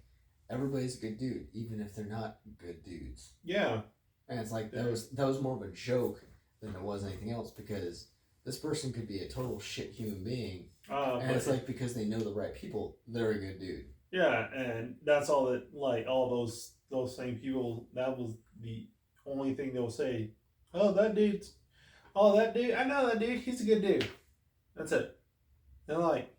everybody's a good dude, even if they're not good dudes. Yeah. And it's like, that was more of a joke than it was anything else, because this person could be a total shit human being, and it's like, because they know the right people, they're a good dude. Yeah, and that's all that, like, all those same people, that was the only thing they'll say. Oh, that dude, I know that dude, he's a good dude. That's it. And like,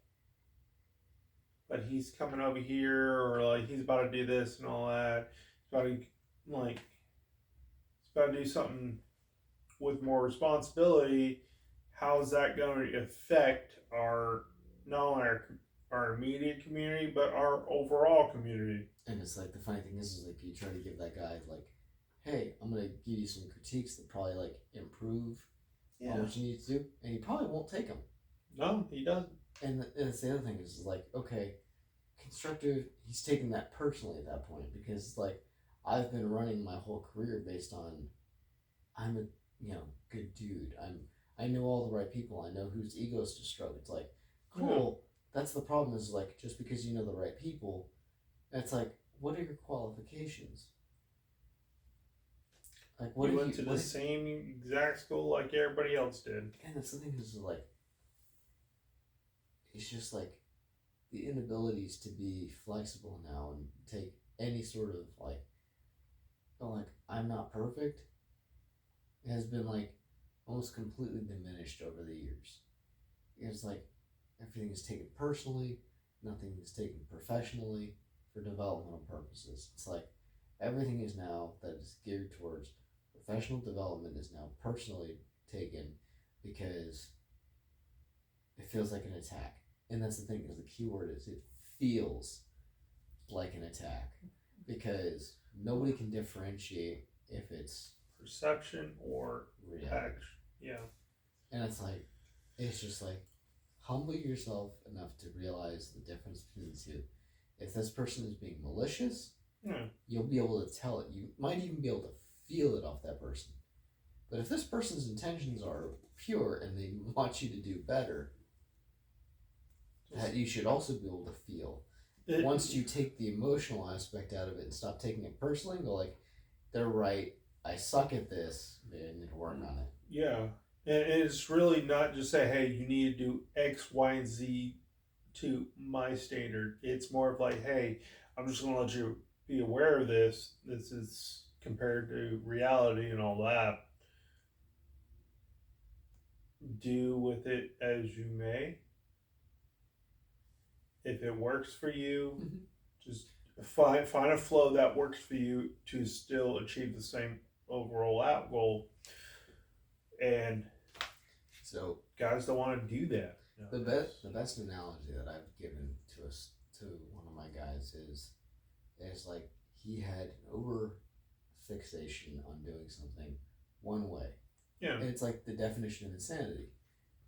but he's coming over here, or like, he's about to do this and all that. He's about to do something with more responsibility. How is that going to affect not only our immediate community, but our overall community? And it's like, the funny thing is like, you try to give that guy, like, hey, I'm going to give you some critiques that probably, like, improve on what you need to do, and he probably won't take them. No, he doesn't. And it's the other thing is like, okay, constructive, he's taking that personally at that point, because it's like, I've been running my whole career based on, I'm a good dude. I know all the right people. I know whose egos to stroke. It's like, cool. Yeah. That's the problem is like, just because you know the right people, it's like, what are your qualifications? Like, what you went to the same exact school like everybody else did. And that's the thing is like, it's just like the inabilities to be flexible now and take any sort of like, I'm not perfect, has been like almost completely diminished over the years. It's like everything is taken personally. Nothing is taken professionally for developmental purposes. It's like everything is now that is geared towards professional development is now personally taken because it feels like an attack. And that's the thing, is the key word is it feels like an attack because nobody can differentiate if it's Perception or reality. action. Yeah. And it's just like, humble yourself enough to realize the difference between the two. If this person is being malicious, you'll be able to tell it. You might even be able to feel it off that person. But if this person's intentions are pure and they want you to do better, that you should also be able to feel. Once you take the emotional aspect out of it and stop taking it personally, go like, they're right, I suck at this, I need to work on it. Yeah. And it's really not just say, hey, you need to do X, Y, and Z to my standard. It's more of like, hey, I'm just going to let you be aware of this. This is compared to reality and all that. Do with it as you may. If it works for you, just find a flow that works for you to still achieve the same overall out goal. And so guys don't want to do that. The best analogy that I've given to one of my guys is like he had an over fixation on doing something one way. Yeah. And it's like the definition of insanity.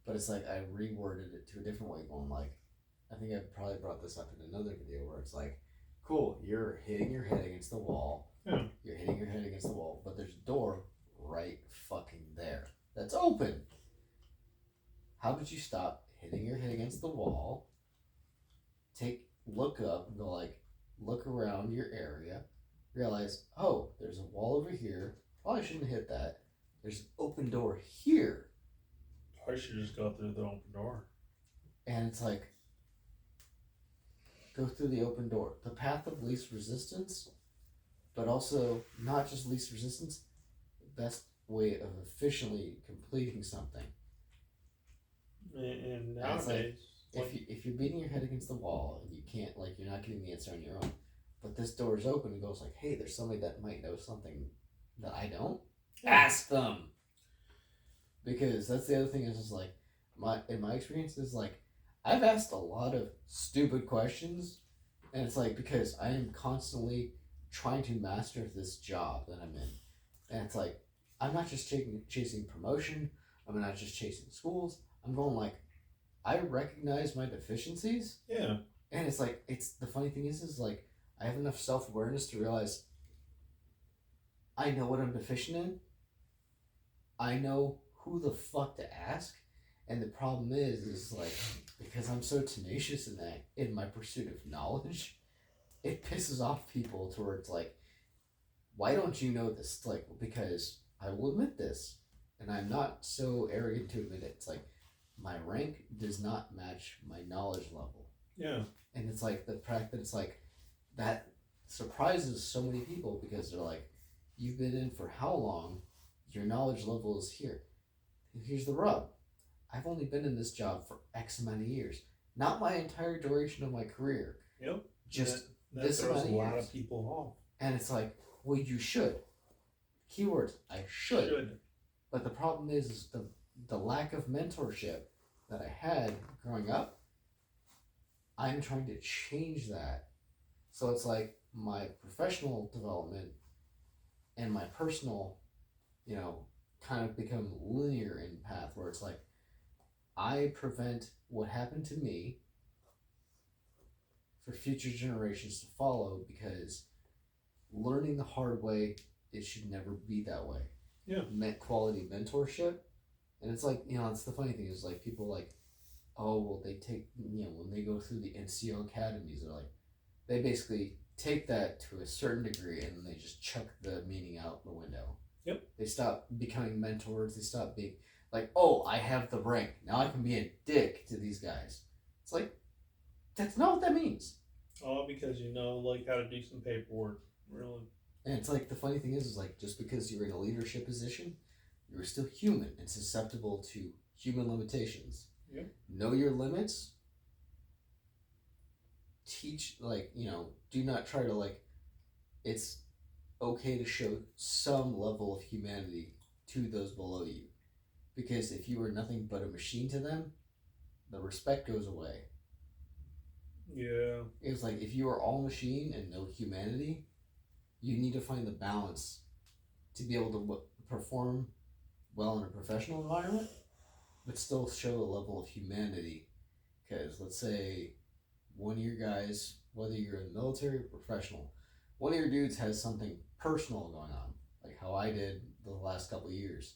But it's like I reworded it to a different way, going like, I think I probably brought this up in another video where it's like, cool, you're hitting your head against the wall. Yeah. You're hitting your head against the wall, but there's a door right fucking there that's open. How did you stop hitting your head against the wall? Look up and go like, look around your area, realize, oh, there's a wall over here. Probably shouldn't hit that. There's an open door here. I should just go through the open door. And it's like, go through the open door. The path of least resistance, but also not just least resistance, the best way of efficiently completing something. And nowadays, if you're beating your head against the wall and you can't, like, you're not getting the answer on your own, but this door is open and goes like, hey, there's somebody that might know something that I don't. Ask them. Because that's the other thing is like, in my experience is like, I've asked a lot of stupid questions, and it's like because I am constantly trying to master this job that I'm in, and it's like I'm not just chasing promotion. I'm not just chasing schools. I'm going like, I recognize my deficiencies. Yeah. And it's like, it's the funny thing is like I have enough self-awareness to realize I know what I'm deficient in. I know who the fuck to ask. And the problem is like, because I'm so tenacious in my pursuit of knowledge, it pisses off people to where it's like, why don't you know this? Like, because I will admit this, and I'm not so arrogant to admit it. It's like, my rank does not match my knowledge level. Yeah. And it's like the fact that it's like, that surprises so many people because they're like, you've been in for how long? Your knowledge level is here. And here's the rub. I've only been in this job for X amount of years. Not my entire duration of my career. Yep. Just that this throws amount of a lot years. of people off. And it's like, well, you should. Keywords, I should. But the problem is the lack of mentorship that I had growing up. I'm trying to change that. So it's like my professional development and my personal, kind of become linear in path where it's like, I prevent what happened to me for future generations to follow because learning the hard way, it should never be that way. Yeah. Quality mentorship. And it's like, it's the funny thing is like people like, oh, well, they take, when they go through the NCO academies, they're like, they basically take that to a certain degree and then they just chuck the meaning out the window. Yep. They stop becoming mentors. They stop being like, oh, I have the rank. Now I can be a dick to these guys. It's like, that's not what that means. Oh, because you know, like, how to do some paperwork, really. And it's like, the funny thing is like, just because you're in a leadership position, you're still human and susceptible to human limitations. Yep. Know your limits. teach, like, do not try to, like, it's okay to show some level of humanity to those below you. Because if you are nothing but a machine to them, the respect goes away. Yeah. It's like if you are all machine and no humanity, you need to find the balance to be able to perform well in a professional environment, but still show a level of humanity. Because let's say one of your guys, whether you're in the military or professional, one of your dudes has something personal going on, like how I did the last couple of years.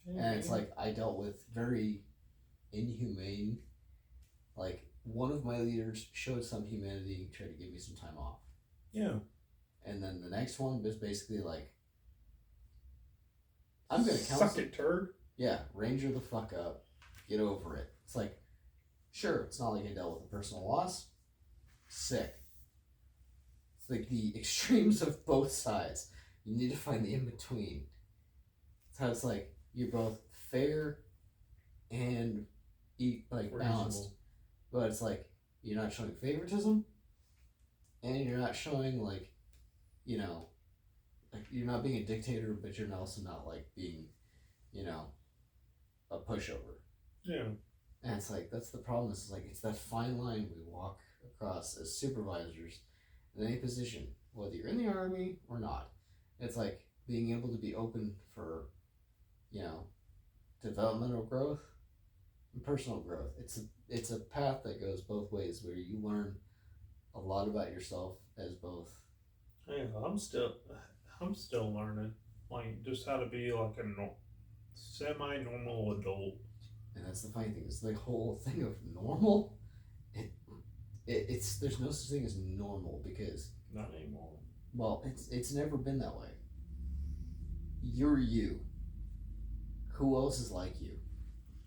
And it's like I dealt with very inhumane, like one of my leaders showed some humanity and tried to give me some time off. Yeah. And then the next one was basically like, I'm gonna counsel. Suck it, turd. Yeah, ranger the fuck up. Get over it. It's like, sure, it's not like I dealt with a personal loss. Sick. It's like the extremes of both sides. You need to find the in between. It's how it's like you're both fair and balanced, but it's like you're not showing favoritism, and you're not showing like you're not being a dictator, but you're also not like being a pushover. Yeah. And it's like that's the problem. It's like it's that fine line we walk across as supervisors in any position, whether you're in the army or not. It's like being able to be open for developmental growth and personal growth. It's a path that goes both ways, where you learn a lot about yourself as both. Yeah, I'm still learning, like just how to be like a semi-normal adult. And that's the funny thing, is the whole thing of normal. It's there's no such thing as normal, because Not anymore. well, it's never been that way. You're you. Who else is like you?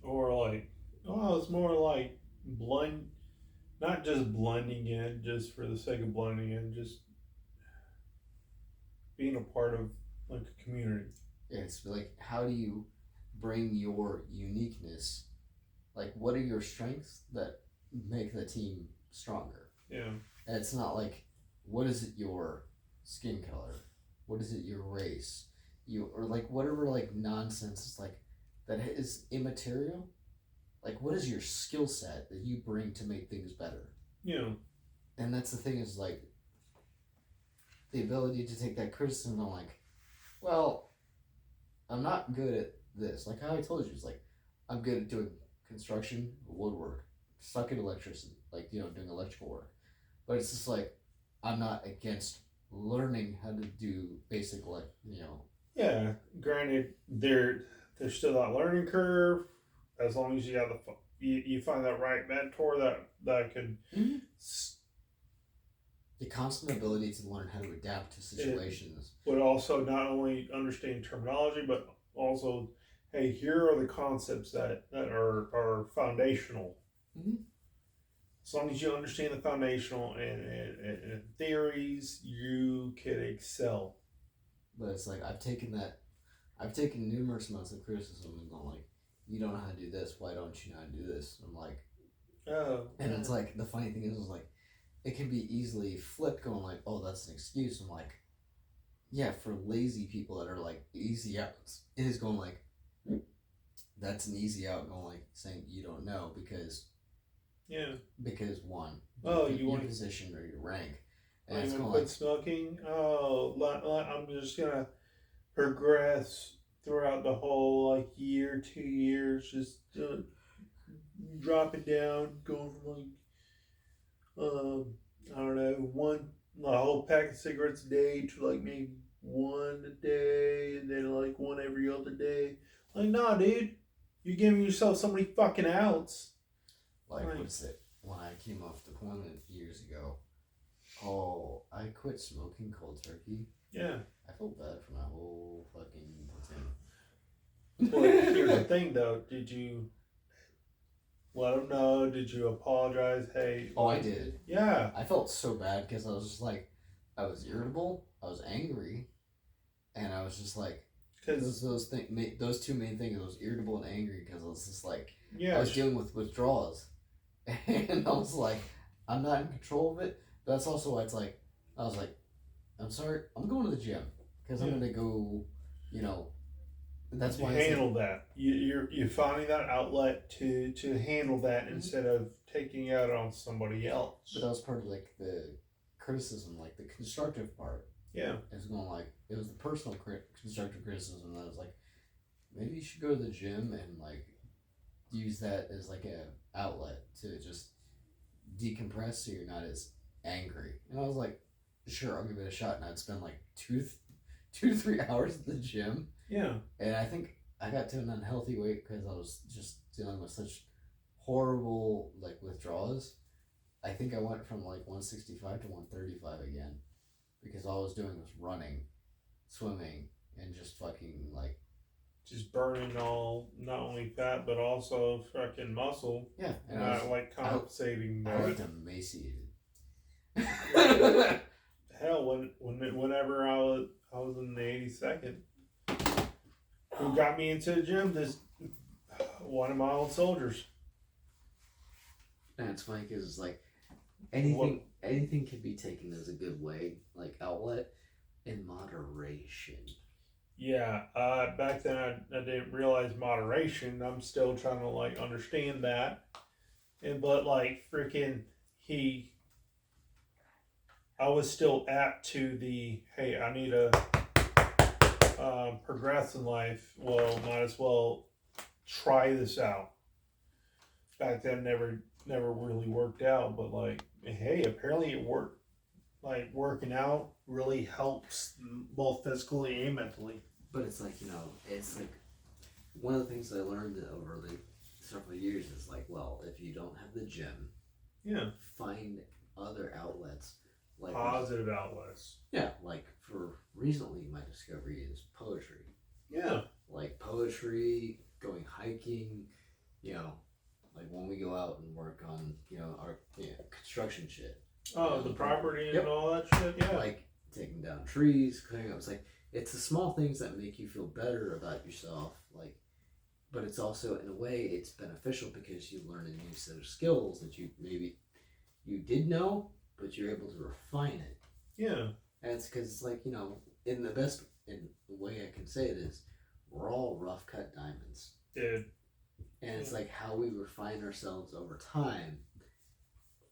Or like, oh, it's more like not just blending in just for the sake of blending in, just being a part of like a community. It's like, how do you bring your uniqueness? Like, what are your strengths that make the team stronger? Yeah. And it's not like, what is it your skin color? What is it your race? Or like whatever like nonsense is like that is immaterial. Like, what is your skill set that you bring to make things better? Yeah. And that's the thing, is like the ability to take that criticism and like, well, I'm not good at this. Like how I told you, it's like I'm good at doing construction, woodwork, suck at electricity, like doing electrical work. But it's just like I'm not against learning how to do basic Yeah. Granted, there's still that learning curve. As long as you have you find that right mentor that can. Mm-hmm. The constant ability to learn how to adapt to situations. But also not only understand terminology, but also, hey, here are the concepts that are foundational. Mm-hmm. As long as you understand the foundational and theories, you can excel. But it's like I've taken numerous amounts of criticism and gone like, you don't know how to do this, why don't you know how to do this? And I'm like, oh. And it's like, the funny thing is like, it can be easily flipped, going like, oh, that's an excuse. I'm like, yeah, for lazy people that are like easy outs, it is going like, that's an easy out, going like saying you don't know because one, you want position or your rank, and it's going quit smoking. Oh, I'm just gonna progress throughout the whole like year, 2 years, just dropping down, going from like I don't know, a whole pack of cigarettes a day to like maybe one a day, and then like one every other day. Like, nah, dude, you're giving yourself so many fucking outs. Like, what is it? When I came off deployment years ago, I quit smoking cold turkey. Yeah. I felt bad for my whole fucking platoon. Well, here's the thing, though. Did you let them know? Did you apologize? Hey. Oh, I did. Yeah. I felt so bad because I was just like, I was irritable, I was angry, and I was just like, those two main things. I was irritable and angry because I was just like, I was dealing with withdrawals, and I was like, I'm not in control of it. But that's also why it's like, I was like, I'm sorry, I'm going to the gym because I'm Yeah. going to go, you know, that's To why it's like, handle that. You're finding that outlet to handle that instead of taking it out on somebody else. but that was part of like the criticism, like the constructive part. Yeah. It was going like, it was the personal constructive criticism that was like, maybe you should go to the gym and like use that as like a outlet to just decompress so you're not as angry. And I was like, sure, I'll give it a shot. And I'd spend like 2 to 3 hours at the gym. Yeah. And I think I got to an unhealthy weight because I was just dealing with such horrible like withdrawals. I think I went from like 165 to 135 again because all I was doing was running, swimming, and just fucking like Just burning all, not only fat, but also fucking muscle. yeah. And Not like compensating. I but looked emaciated. hell, whenever I was in the 82nd, who got me into the gym? This one of my old soldiers. And it's funny because like anything can be taken as a good way, like outlet, in moderation. Yeah, back then I didn't realize moderation. I'm still trying to like understand that, but like freaking I was still apt to the hey, I need to progress in life. Well, might as well try this out. Back then, never really worked out, but like hey, apparently it worked. Like working out really helps both physically and mentally. But it's like, it's like one of the things I learned over the several years is like, well, if you don't have the gym, Yeah. find other outlets. Like Positive outlets. Yeah, like for recently my discovery is poetry. Yeah. Like poetry, going hiking, like when we go out and work on, our construction shit. Oh, the property and Yep. all that shit. Yeah. Like taking down trees, clearing up. It's like it's the small things that make you feel better about yourself. Like, but it's also in a way it's beneficial because you learn a new set of skills that you maybe you did know, but you're able to refine it. Yeah. And it's because it's like in the way I can say it is, we're all rough cut diamonds. Dude. And it's like how we refine ourselves over time.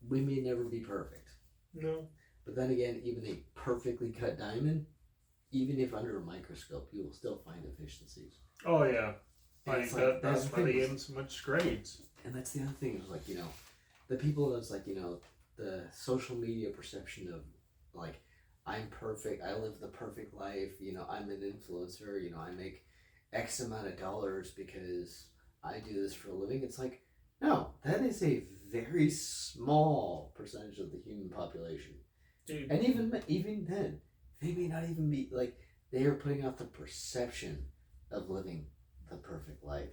We may never be perfect. No. But then again, even a perfectly cut diamond, even if under a microscope, you will still find deficiencies. Oh yeah. And Like it's that's the why they thing give them so much grades. And that's the other thing is like, the people that's like, the social media perception of like, I'm perfect, I live the perfect life, I'm an influencer, I make X amount of dollars because I do this for a living. It's like, no, that is a very small percentage of the human population. Dude. And even then, they may not even be like they are putting out the perception of living the perfect life.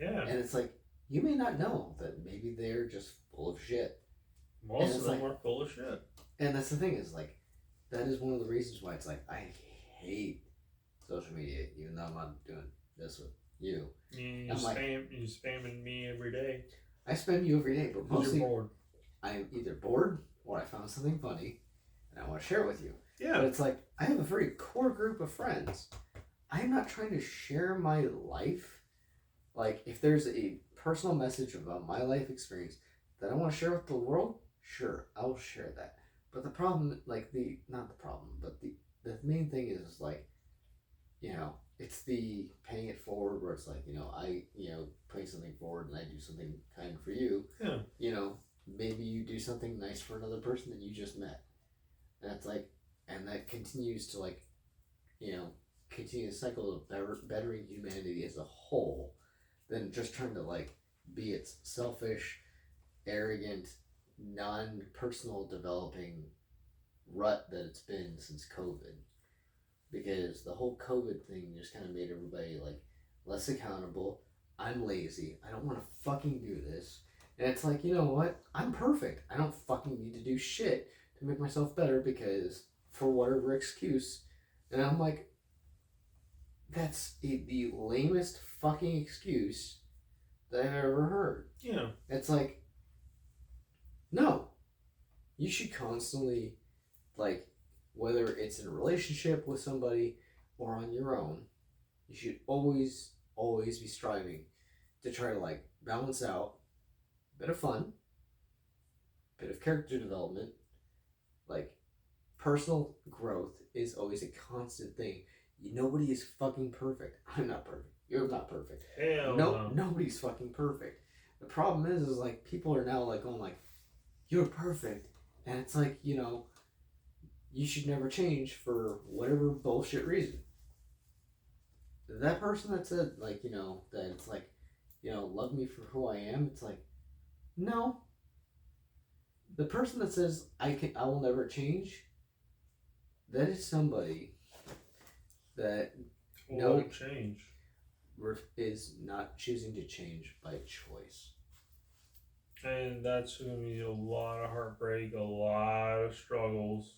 Yeah. And it's like you may not know that maybe they're just full of shit. Most of them are full of shit. And that's the thing is like that is one of the reasons why it's like I hate social media, even though I'm not doing this with you. You spamming me every day. I spam you every day, but mostly you're bored. I'm either bored or I found something funny and I want to share it with you. Yeah. But it's like I have a very core group of friends. I'm not trying to share my life. Like if there's a personal message about my life experience that I want to share with the world, sure, I will share that. But the problem, like not the problem, but the main thing is like, it's the paying it forward where it's like, I, pay something forward and I do something kind for you. Yeah. Maybe you do something nice for another person that you just met. And it's like, and that continues to like, continue the cycle of bettering humanity as a whole, than just trying to like be its selfish, arrogant, non-personal developing rut that it's been since COVID. Because the whole COVID thing just kind of made everybody like less accountable. I'm lazy. I don't want to fucking do this. And it's like, you know what? I'm perfect. I don't fucking need to do shit to make myself better because for whatever excuse. And I'm like, that's the lamest fucking excuse that I've ever heard. Yeah. It's like, no. should constantly, like, whether it's in a relationship with somebody or on your own, you should always, always be striving to try to, like, balance out a bit of fun, a bit of character development, like, personal growth is always a constant thing. Nobody is fucking perfect. I'm not perfect. You're not perfect. Hell No, nobody's fucking perfect. The problem is like people are now like going like, you're perfect, and it's like, you know, you should never change for whatever bullshit reason. That person that said like, you know, that it's like, you know, love me for who I am. It's like, no. The person that says I will never change. That is somebody that won't change. Is not choosing to change by choice. And that's going to be a lot of heartbreak, a lot of struggles.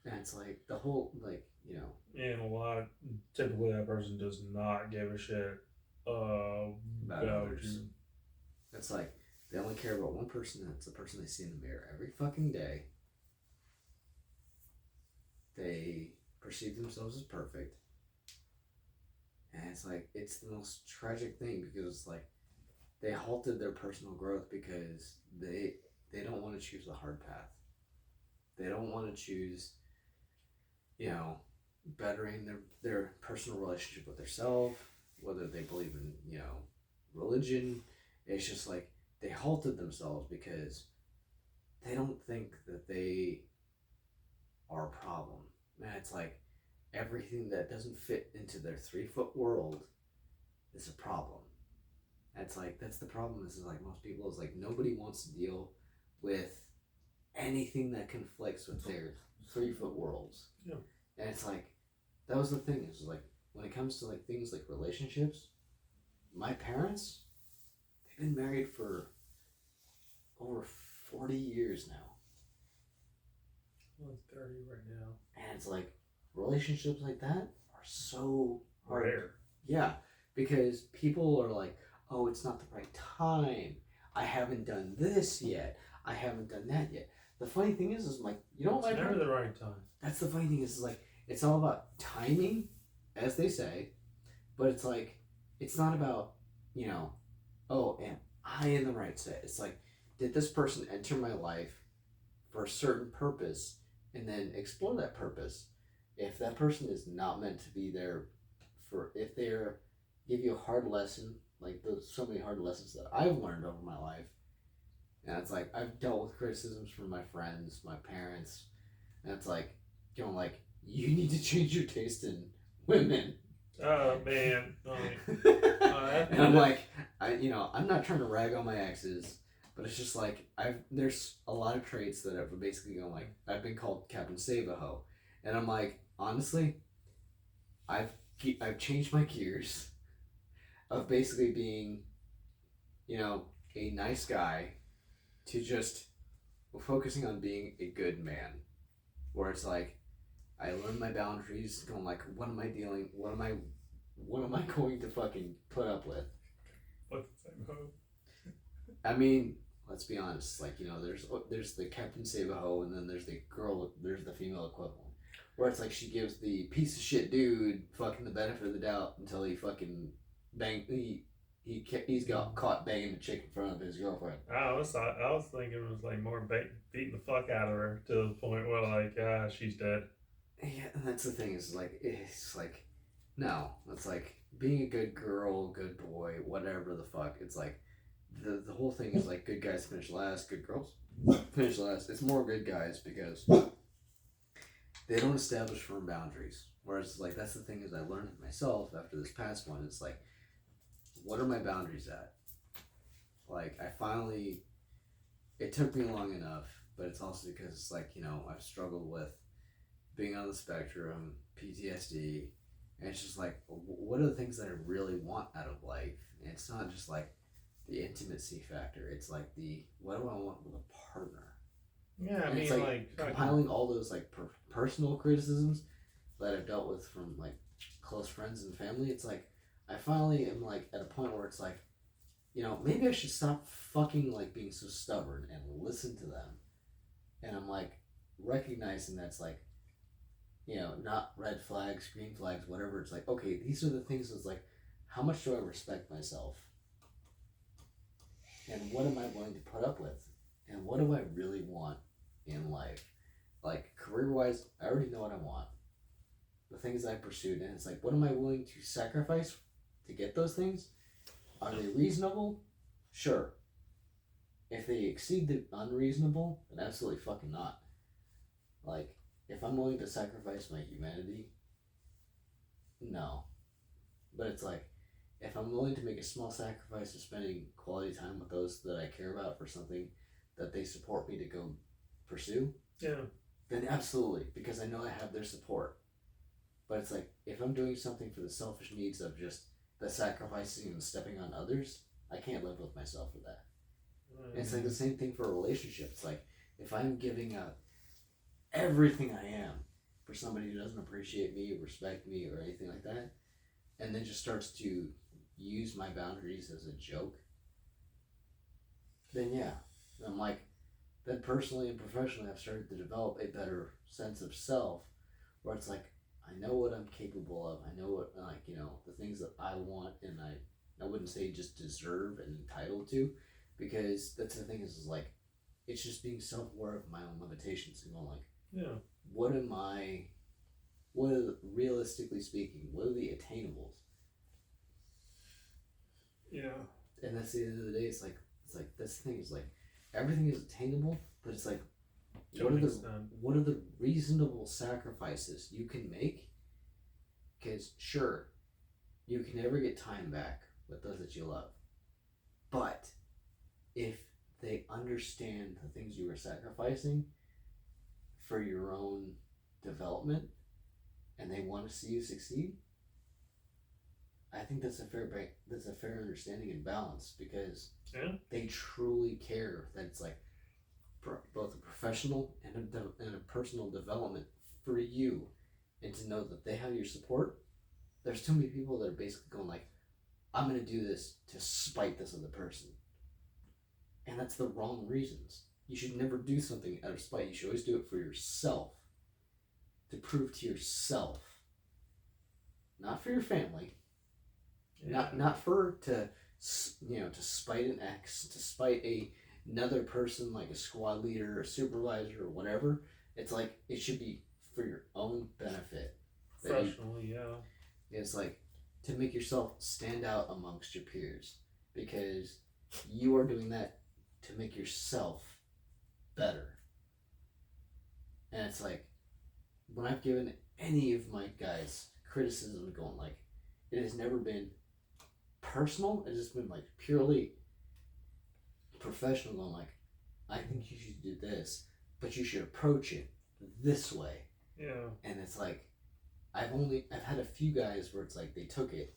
And it's like the whole, like, you know. And a lot of, typically that person does not give a shit about others. you. It's like they only care about one person. That's the person they see in the mirror every fucking day. They perceive themselves as perfect. And it's like, it's the most tragic thing because it's like they halted their personal growth because they don't want to choose the hard path. They don't want to choose, you know, bettering their personal relationship with themselves, whether they believe in, you know, religion. It's just like they halted themselves because they don't think that they are a problem. And it's like everything that doesn't fit into their 3-foot world is a problem. And it's like that's the problem. Is like most people is like nobody wants to deal with anything that conflicts with their 3-foot worlds. Yeah. And it's like that was the thing. Is like when it comes to like things like relationships, my parents, they've been married for over 40 years now. I'm 30 right now. And it's like relationships like that are so hard. Rare. Yeah, because people are like, oh, it's not the right time. I haven't done this yet. I haven't done that yet. The funny thing is like, you know what? It's never the right time. That's the funny thing is like, it's all about timing, as they say, but it's like, it's not about, you know, oh, am I in the right set? It's like, did this person enter my life for a certain purpose and then explore that purpose? If that person is not meant to be there for, if they're give you a hard lesson, like those so many hard lessons that I've learned over my life, and it's like I've dealt with criticisms from my friends, my parents, and it's like, you know, like you need to change your taste in women. Oh man, and I'm like, I'm not trying to rag on my exes, but it's just like there's a lot of traits that have basically gone like I've been called Captain Save-A-Ho, and I'm like, honestly, I've changed my gears of basically being, you know, a nice guy to just focusing on being a good man, where it's like I learn my boundaries, going like, what am I going to fucking put up with? I mean, let's be honest. Like, you know, there's the Captain Save-A-Ho, and then there's the female equivalent, where it's like she gives the piece of shit dude fucking the benefit of the doubt until he fucking he's got caught banging the chick in front of his girlfriend. I was thinking it was like more beating the fuck out of her to the point where like she's dead. Yeah, and that's the thing is like it's like no, it's like being a good girl, good boy, whatever the fuck. It's like the whole thing is like good guys finish last, good girls finish last. It's more good guys because they don't establish firm boundaries. Whereas like that's the thing is I learned it myself after this past one. It's like, what are my boundaries at? Like it took me long enough, but it's also because it's like, you know, I've struggled with being on the spectrum, PTSD, and it's just like, what are the things that I really want out of life? And it's not just like the intimacy factor. It's like what do I want with a partner? Yeah, I and mean, it's like compiling all those like personal criticisms that I've dealt with from like close friends and family. It's like I finally am like at a point where it's like, you know, maybe I should stop fucking like being so stubborn and listen to them, And I'm like recognizing that's like, not red flags, green flags, whatever. It's like, okay, these are the things that's like, how much do I respect myself? And what am I willing to put up with? And what do I really want in life? Like, career wise, I already know what I want. The things I pursued. And it's like, what am I willing to sacrifice to get those things? Are they reasonable? Sure. If they exceed the unreasonable, then absolutely fucking not. Like, if I'm willing to sacrifice my humanity, no. But it's like, if I'm willing to make a small sacrifice of spending quality time with those that I care about for something that they support me to go pursue, Yeah. then absolutely, because I know I have their support. But it's like, if I'm doing something for the selfish needs of just the sacrificing and stepping on others, I can't live with myself for that. And it's like the same thing for a relationship. It's like, if I'm giving up everything I am for somebody who doesn't appreciate me, respect me, or anything like that, and then just starts to use my boundaries as a joke, then yeah, I'm like, then personally and professionally, I've started to develop a better sense of self, where it's like, I know what I'm capable of. I know what, like, the things that I want, and I wouldn't say just deserve and entitled to, because that's the thing is like, it's just being self-aware of my own limitations and going like, Yeah. what are, realistically speaking, what are the attainables? Yeah. And that's the end of the day. It's like this thing is like, everything is attainable, but it's like, what are the reasonable sacrifices you can make? Because sure, you can never get time back with those that you love, but if they understand the things you were sacrificing for your own development, and they want to see you succeed, I think that's a fair understanding and balance, because they truly care that it's like both a professional and a personal development for you, and to know that they have your support. There's too many people that are basically going like, I'm gonna do this to spite this other person, and that's the wrong reasons. You should never do something out of spite. You should always do it for yourself, to prove to yourself, not for your family. Yeah. Not for to spite an ex, to spite another person like a squad leader or supervisor or whatever. It's like, it should be for your own benefit. Professionally, yeah. It's like to make yourself stand out amongst your peers, because you are doing that to make yourself better. And it's like, when I've given any of my guys criticism, going like, it has never been personal. It's just been like purely professional, going like, I think you should do this, but you should approach it this way. Yeah. And it's like, I've had a few guys where it's like they took it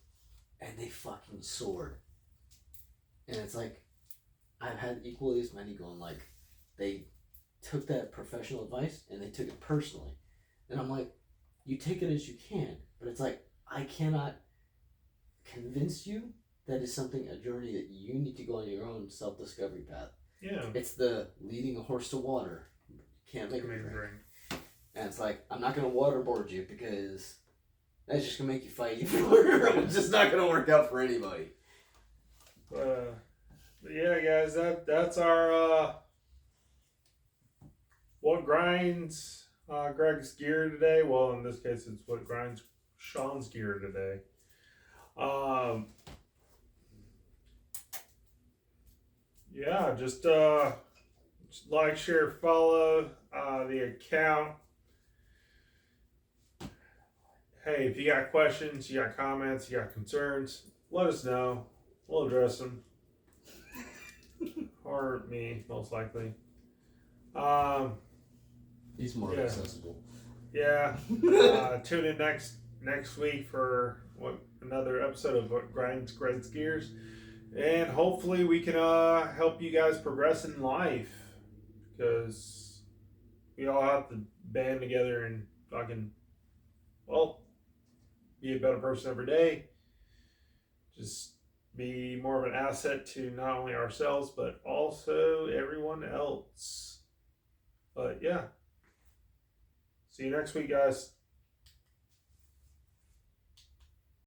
and they fucking soared. And it's like, I've had equally as many going like, they took that professional advice and they took it personally. And I'm like, you take it as you can, but it's like, I cannot convince you that is a journey that you need to go on your own self-discovery path. Yeah. It's the leading a horse to water. Can't make it drink. And it's like, I'm not going to waterboard you, because that's just going to make you fight even more. It's just not going to work out for anybody. But yeah, guys, that's our what grinds Greg's gear today. Well, in this case, it's what grinds Sean's gear today. Yeah, just like, share, follow the account. Hey, if you got questions, you got comments, you got concerns, let us know. We'll address them. Or me, most likely. He's more accessible. Yeah. Tune in next week for another episode of what grinds Greg's gears, and hopefully we can help you guys progress in life, because we all have to band together and fucking, well, be a better person every day. Just be more of an asset to not only ourselves but also everyone else. But yeah. See you next week, guys.